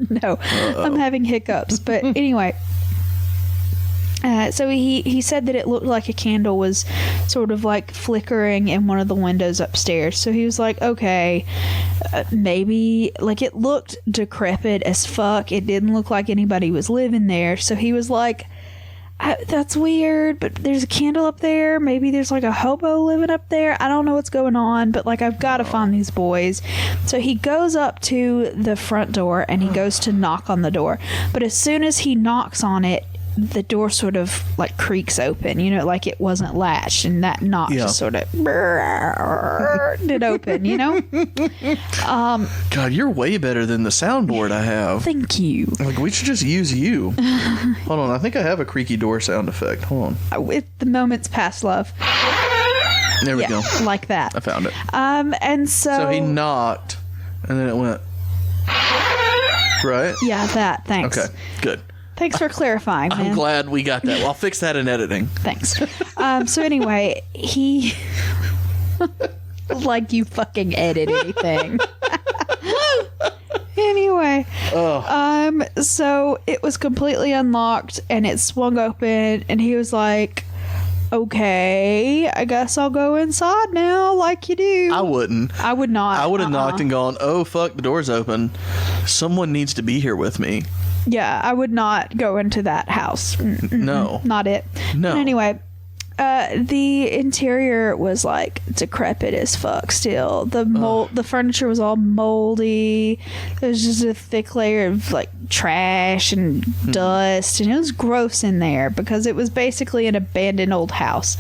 No, I'm having hiccups. But anyway, so he said that it looked like a candle was sort of like flickering in one of the windows upstairs. So he was like, okay, maybe, like, it looked decrepit as fuck. It didn't look like anybody was living there. So he was like, that's weird, but there's a candle up there. Maybe there's like a hobo living up there. I don't know what's going on, but like, I've got to find these boys. So he goes up to the front door and he goes to knock on the door. But as soon as he knocks on it, the door sort of like creaks open, you know, like it wasn't latched, and that knock just sort of did open, you know. God, you're way better than the soundboard I have. Thank you. Like, we should just use you. Hold on, I think I have a creaky door sound effect. Hold on. With the moments past love. There we go. Like that. I found it. And so he knocked, and then it went. Right? Yeah, that. Thanks. Okay, good. Thanks for clarifying, man. I'm glad we got that. Well, I'll fix that in editing. Thanks. So anyway, he... like you fucking edit anything. Anyway. So it was completely unlocked, and it swung open, and he was like, okay, I guess I'll go inside now like you do. I wouldn't. I would not. I would have knocked and gone, oh, fuck, the door's open. Someone needs to be here with me. Yeah, I would not go into that house. No. Not it. No. But anyway, the interior was like decrepit as fuck still. The furniture was all moldy. There was just a thick layer of like trash and dust, and it was gross in there because it was basically an abandoned old house.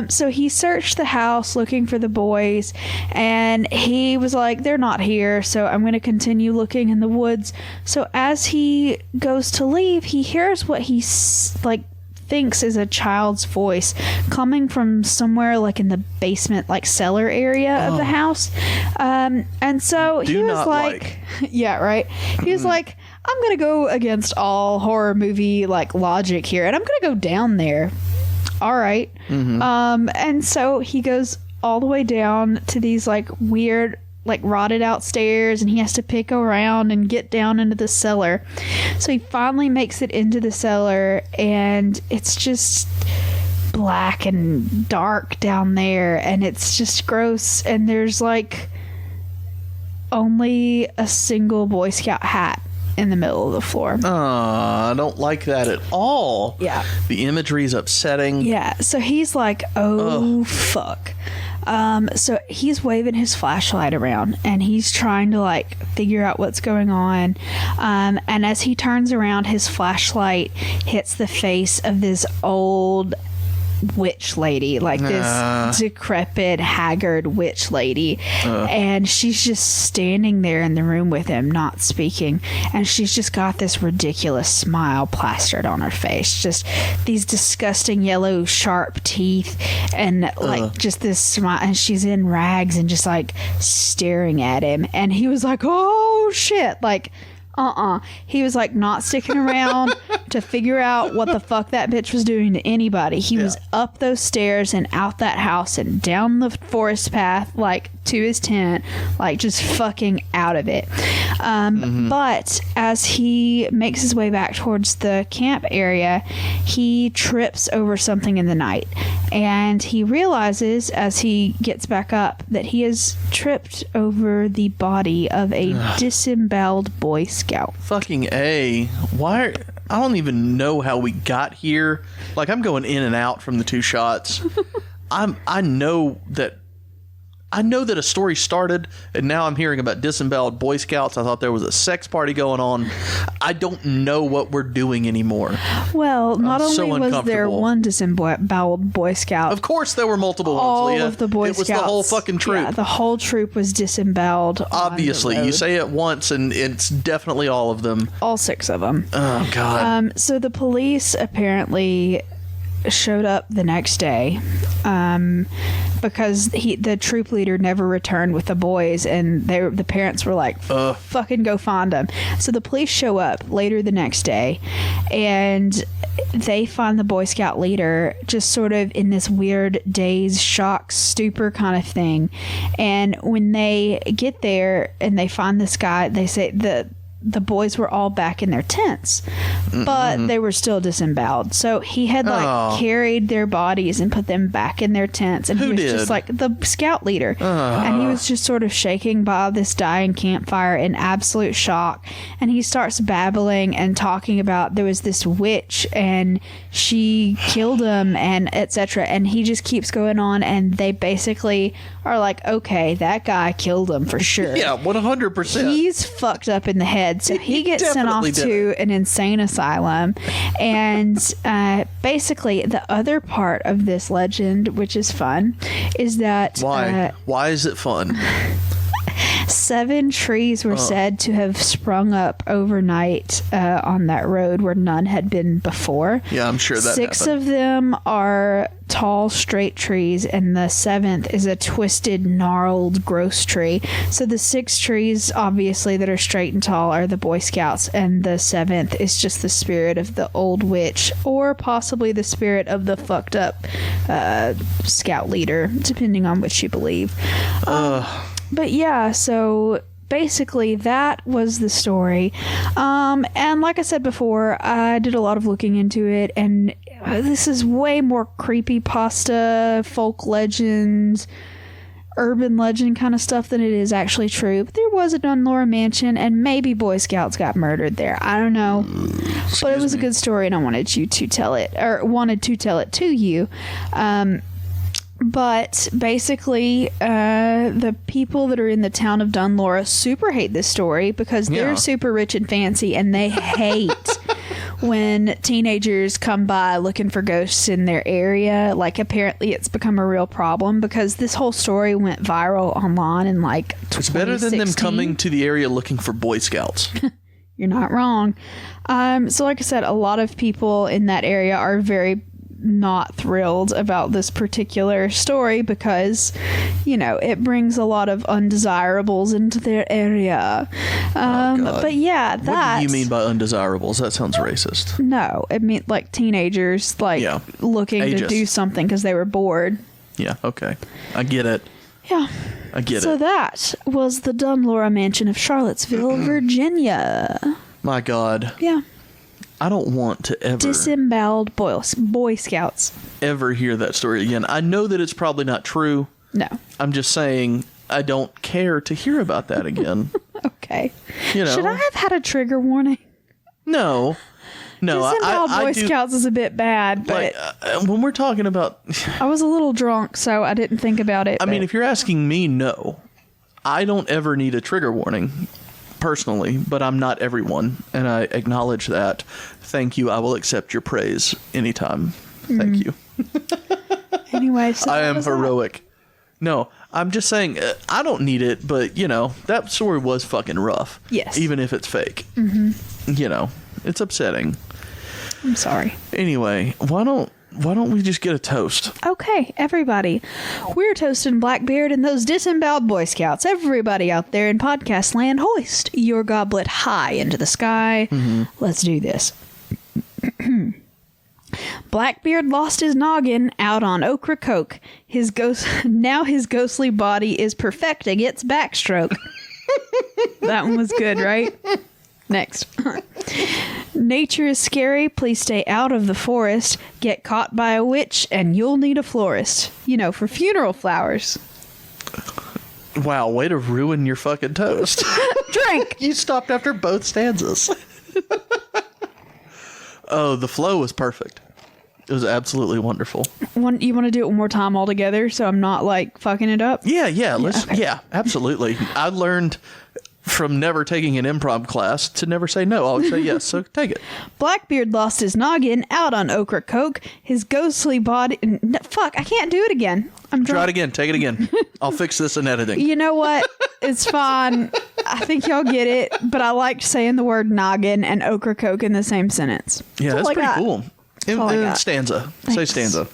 So he searched the house looking for the boys, and he was like, they're not here, so I'm going to continue looking in the woods. So as he goes to leave, he hears what he thinks is a child's voice coming from somewhere like in the basement, like cellar area of the house. And so he was like, yeah, right. He was like, I'm going to go against all horror movie like logic here, and I'm going to go down there. All right. And so he goes all the way down to these like weird, like rotted out stairs, and he has to pick around and get down into the cellar. So he finally makes it into the cellar, and it's just black and dark down there, and it's just gross, and there's like only a single Boy Scout hat in the middle of the floor. I don't like that at all. Yeah. The imagery is upsetting. Yeah. So he's like, oh, fuck. So he's waving his flashlight around, and he's trying to like figure out what's going on. And as he turns around, his flashlight hits the face of this old witch lady, like this decrepit, haggard witch lady. And she's just standing there in the room with him, not speaking. And she's just got this ridiculous smile plastered on her face. Just these disgusting yellow, sharp teeth, and like just this smile. And she's in rags and just like staring at him. And he was like, oh shit. Like, he was like not sticking around to figure out what the fuck that bitch was doing to anybody. He was up those stairs and out that house and down the forest path, like to his tent, like just fucking out of it. But as he makes his way back towards the camp area, he trips over something in the night, and he realizes as he gets back up that he has tripped over the body of a disemboweled Boy Scout. Fucking A. Why? I don't even know how we got here. Like, I'm going in and out from the two shots. I know that a story started, and now I'm hearing about disemboweled Boy Scouts. I thought there was a sex party going on. I don't know what we're doing anymore. Well, not I'm so only was there one disemboweled Boy Scout. Of course there were multiple ones, all Leah. of the Boy Scouts. It was the whole fucking troop. Yeah, the whole troop was disemboweled. Obviously, you say it once, and it's definitely all of them. All 6 of them. Oh, God. So the police apparently showed up the next day because the troop leader never returned with the boys, and the parents were like, fucking go find them. So the police show up later the next day, and they find the Boy Scout leader just sort of in this weird daze, shock, stupor kind of thing. And when they get there and they find this guy, they say the boys were all back in their tents, but they were still disemboweled. So he had carried their bodies and put them back in their tents. And he was just like the scout leader. And he was just sort of shaking by this dying campfire in absolute shock. And he starts babbling and talking about there was this witch and she killed him and etc. And he just keeps going on, and they basically are like, okay, that guy killed him for sure. Yeah, 100%. He's fucked up in the head, so he gets sent off to an insane asylum. And basically, the other part of this legend, which is fun, is that why is it fun? 7 trees were said to have sprung up overnight on that road where none had been before. Yeah, I'm sure that 6 happened. of them are tall, straight trees, and the 7th is a twisted, gnarled, gross tree. So the 6 trees, obviously, that are straight and tall are the Boy Scouts, and the 7th is just the spirit of the old witch, or possibly the spirit of the fucked up scout leader, depending on which you believe. But yeah, so basically that was the story. And like I said before, I did a lot of looking into it, and this is way more creepypasta, folk legends, urban legend kind of stuff than it is actually true. But there was a Dunlora mansion, and maybe Boy Scouts got murdered there. I don't know. But it was a good story, and I wanted to tell it to you. But basically, the people that are in the town of Dunlora super hate this story because they're super rich and fancy, and they hate when teenagers come by looking for ghosts in their area. Like, apparently it's become a real problem because this whole story went viral online in like 2016. It's better than them coming to the area looking for Boy Scouts. You're not wrong. So like I said, a lot of people in that area are very not thrilled about this particular story because, you know, it brings a lot of undesirables into their area. But yeah, that... What do you mean by undesirables? That sounds racist. No, it means like teenagers looking to do something because they were bored. Yeah, okay. I get it. Yeah. I get it. So that was the Dunlora Mansion of Charlottesville, Virginia. My God. Yeah. I don't want to ever... Disemboweled Boy Scouts. ...ever hear that story again. I know that it's probably not true. No. I'm just saying I don't care to hear about that again. Okay. You know. Should I have had a trigger warning? No. Disemboweled Boy Scouts is a bit bad, but... when we're talking about... I was a little drunk, so I didn't think about it. I mean, if you're asking me, no. I don't ever need a trigger warning. Personally, but I'm not everyone, and I acknowledge that. Thank you. I will accept your praise anytime. Thank you. Anyway, so I am heroic. No, I'm just saying I don't need it, but you know that story was fucking rough. Yes, even if it's fake. Mm-hmm. You know, it's upsetting. I'm sorry. Anyway, why don't we just get a toast? Okay, everybody. We're toasting Blackbeard and those disemboweled Boy Scouts. Everybody out there in podcast land, hoist your goblet high into the sky. Mm-hmm. Let's do this. Blackbeard lost his noggin out on Ocracoke. His ghostly body is perfecting its backstroke. That one was good, right? Next. Nature is scary. Please stay out of the forest. Get caught by a witch and you'll need a florist. You know, for funeral flowers. Wow, way to ruin your fucking toast. Drink! You stopped after both stanzas. Oh, the flow was perfect. It was absolutely wonderful. You want to do it one more time all together so I'm not like fucking it up? Yeah, absolutely. I learned from never taking an improv class to never say no. I always say yes, so take it. Blackbeard lost his noggin out on Ocracoke. His ghostly body... Fuck, I can't do it again. I'm drunk. Try it again. Take it again. I'll fix this in editing. You know what? It's fine. I think y'all get it, but I liked saying the word noggin and Ocracoke in the same sentence. Yeah, that's pretty cool. Stanza. Thanks. Say stanza.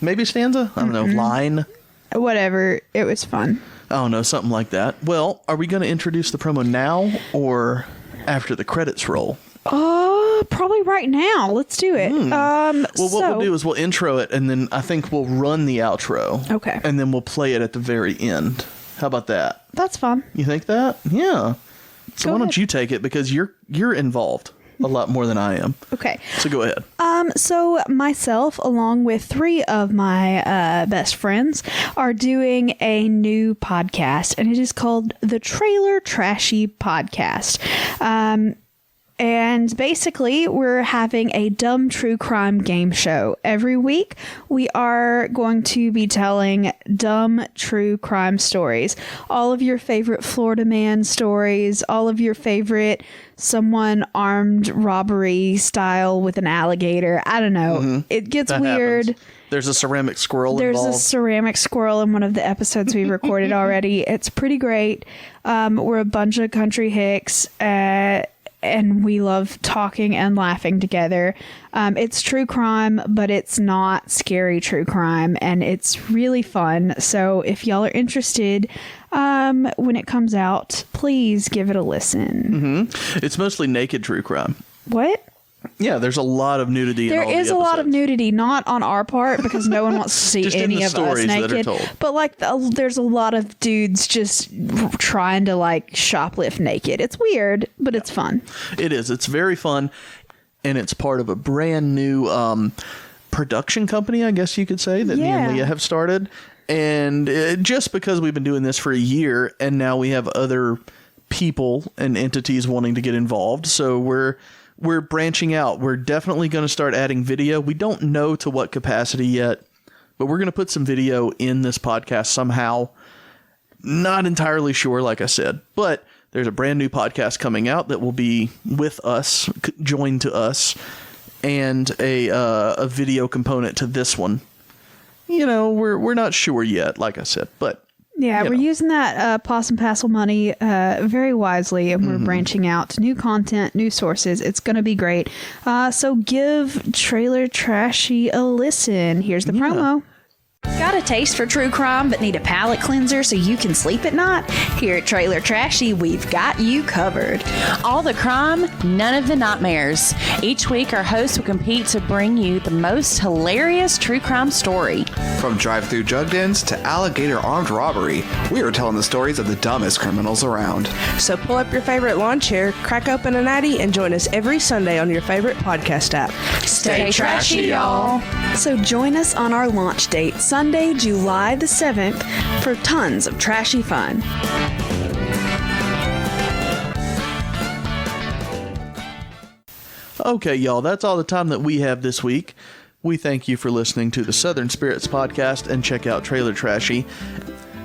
Maybe stanza? I don't know. Line? Whatever. It was fun. I don't know, something like that. Well, are we going to introduce the promo now or after the credits roll? Probably right now. Let's do it. Well, what we'll do is we'll intro it, and then I think we'll run the outro. Okay. And then we'll play it at the very end. How about that? That's fun. You think that? Yeah. So Go why don't ahead. you take it, because you're involved a lot more than I am. Okay. So go ahead. So myself, along with 3 of my best friends, are doing a new podcast, and it is called the Trailer Trashy Podcast. And basically, we're having a dumb true crime game show. Every week, we are going to be telling dumb true crime stories. All of your favorite Florida man stories, all of your favorite someone armed robbery style with an alligator. I don't know. It gets That weird. happens. There's a ceramic squirrel There's involved. a ceramic squirrel in one of the episodes we recorded already. It's pretty great. We're a bunch of country hicks, and we love talking and laughing together. It's true crime, but it's not scary true crime, and it's really fun. So if y'all are interested, when it comes out, please give it a listen. It's mostly naked true crime. What? Yeah, there's a lot of nudity in There all the is a lot of episodes. nudity, not on our part because no one wants to see Just in any the of us stories that are naked. told. But like, there's a lot of dudes just trying to like shoplift naked. It's weird, but it's fun. It is. It's very fun, and it's part of a brand new production company, I guess you could say, that me and Yeah. Leah have started. And just because we've been doing this for a year, and now we have other people and entities wanting to get involved, so we're branching out. We're definitely going to start adding video. We don't know to what capacity yet, but we're going to put some video in this podcast somehow. Not entirely sure, like I said, but there's a brand new podcast coming out that will be with us, joined to us, and a video component to this one. You know, we're not sure yet, like I said, but Yeah, you we're know. using that Possum Passel money very wisely, and we're branching out to new content, new sources. It's going to be great. So give Trailer Trashy a listen. Here's the promo. Got a taste for true crime but need a palate cleanser so you can sleep at night? Here at Trailer Trashy, we've got you covered. All the crime, none of the nightmares. Each week, our hosts will compete to bring you the most hilarious true crime story. From drive-through jug dens to alligator armed robbery, we are telling the stories of the dumbest criminals around. So pull up your favorite lawn chair, crack open a natty, and join us every Sunday on your favorite podcast app. Stay trashy, y'all. So join us on our launch date, Sunday, July the 7th, for tons of trashy fun. Okay, y'all, that's all the time that we have this week. We thank you for listening to the Southern Spirits Podcast, and check out Trailer Trashy.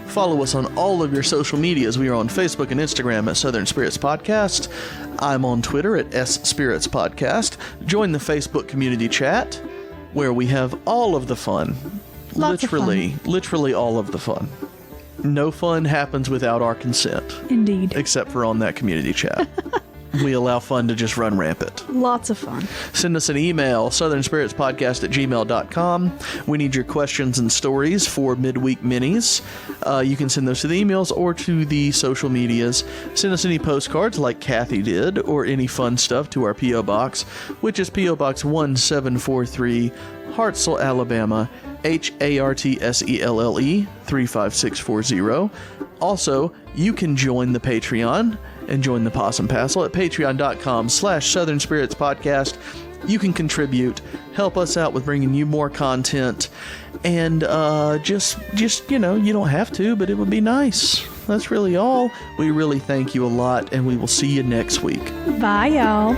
Follow us on all of your social medias. We are on Facebook and Instagram at Southern Spirits Podcast. I'm on Twitter at S-Spirits Podcast. Join the Facebook community chat, where we have all of the fun. Lots of fun. Literally all of the fun. No fun happens without our consent, Indeed. except for on that community chat. We allow fun to just run rampant. Lots of fun. Send us an email, southernspiritspodcast@gmail.com. We need your questions and stories for midweek minis. You can send those to the emails or to the social medias. Send us any postcards like Kathy did, or any fun stuff to our P.O. Box, which is P.O. Box 1743, Hartselle, Alabama, Hartselle 35640. Also, you can join the Patreon and join the Possum Passel at patreon.com/Southern Spirits Podcast. You can contribute, help us out with bringing you more content, and just you know, you don't have to, but it would be nice. That's really all. We really thank you a lot, and we will see you next week. Bye, y'all.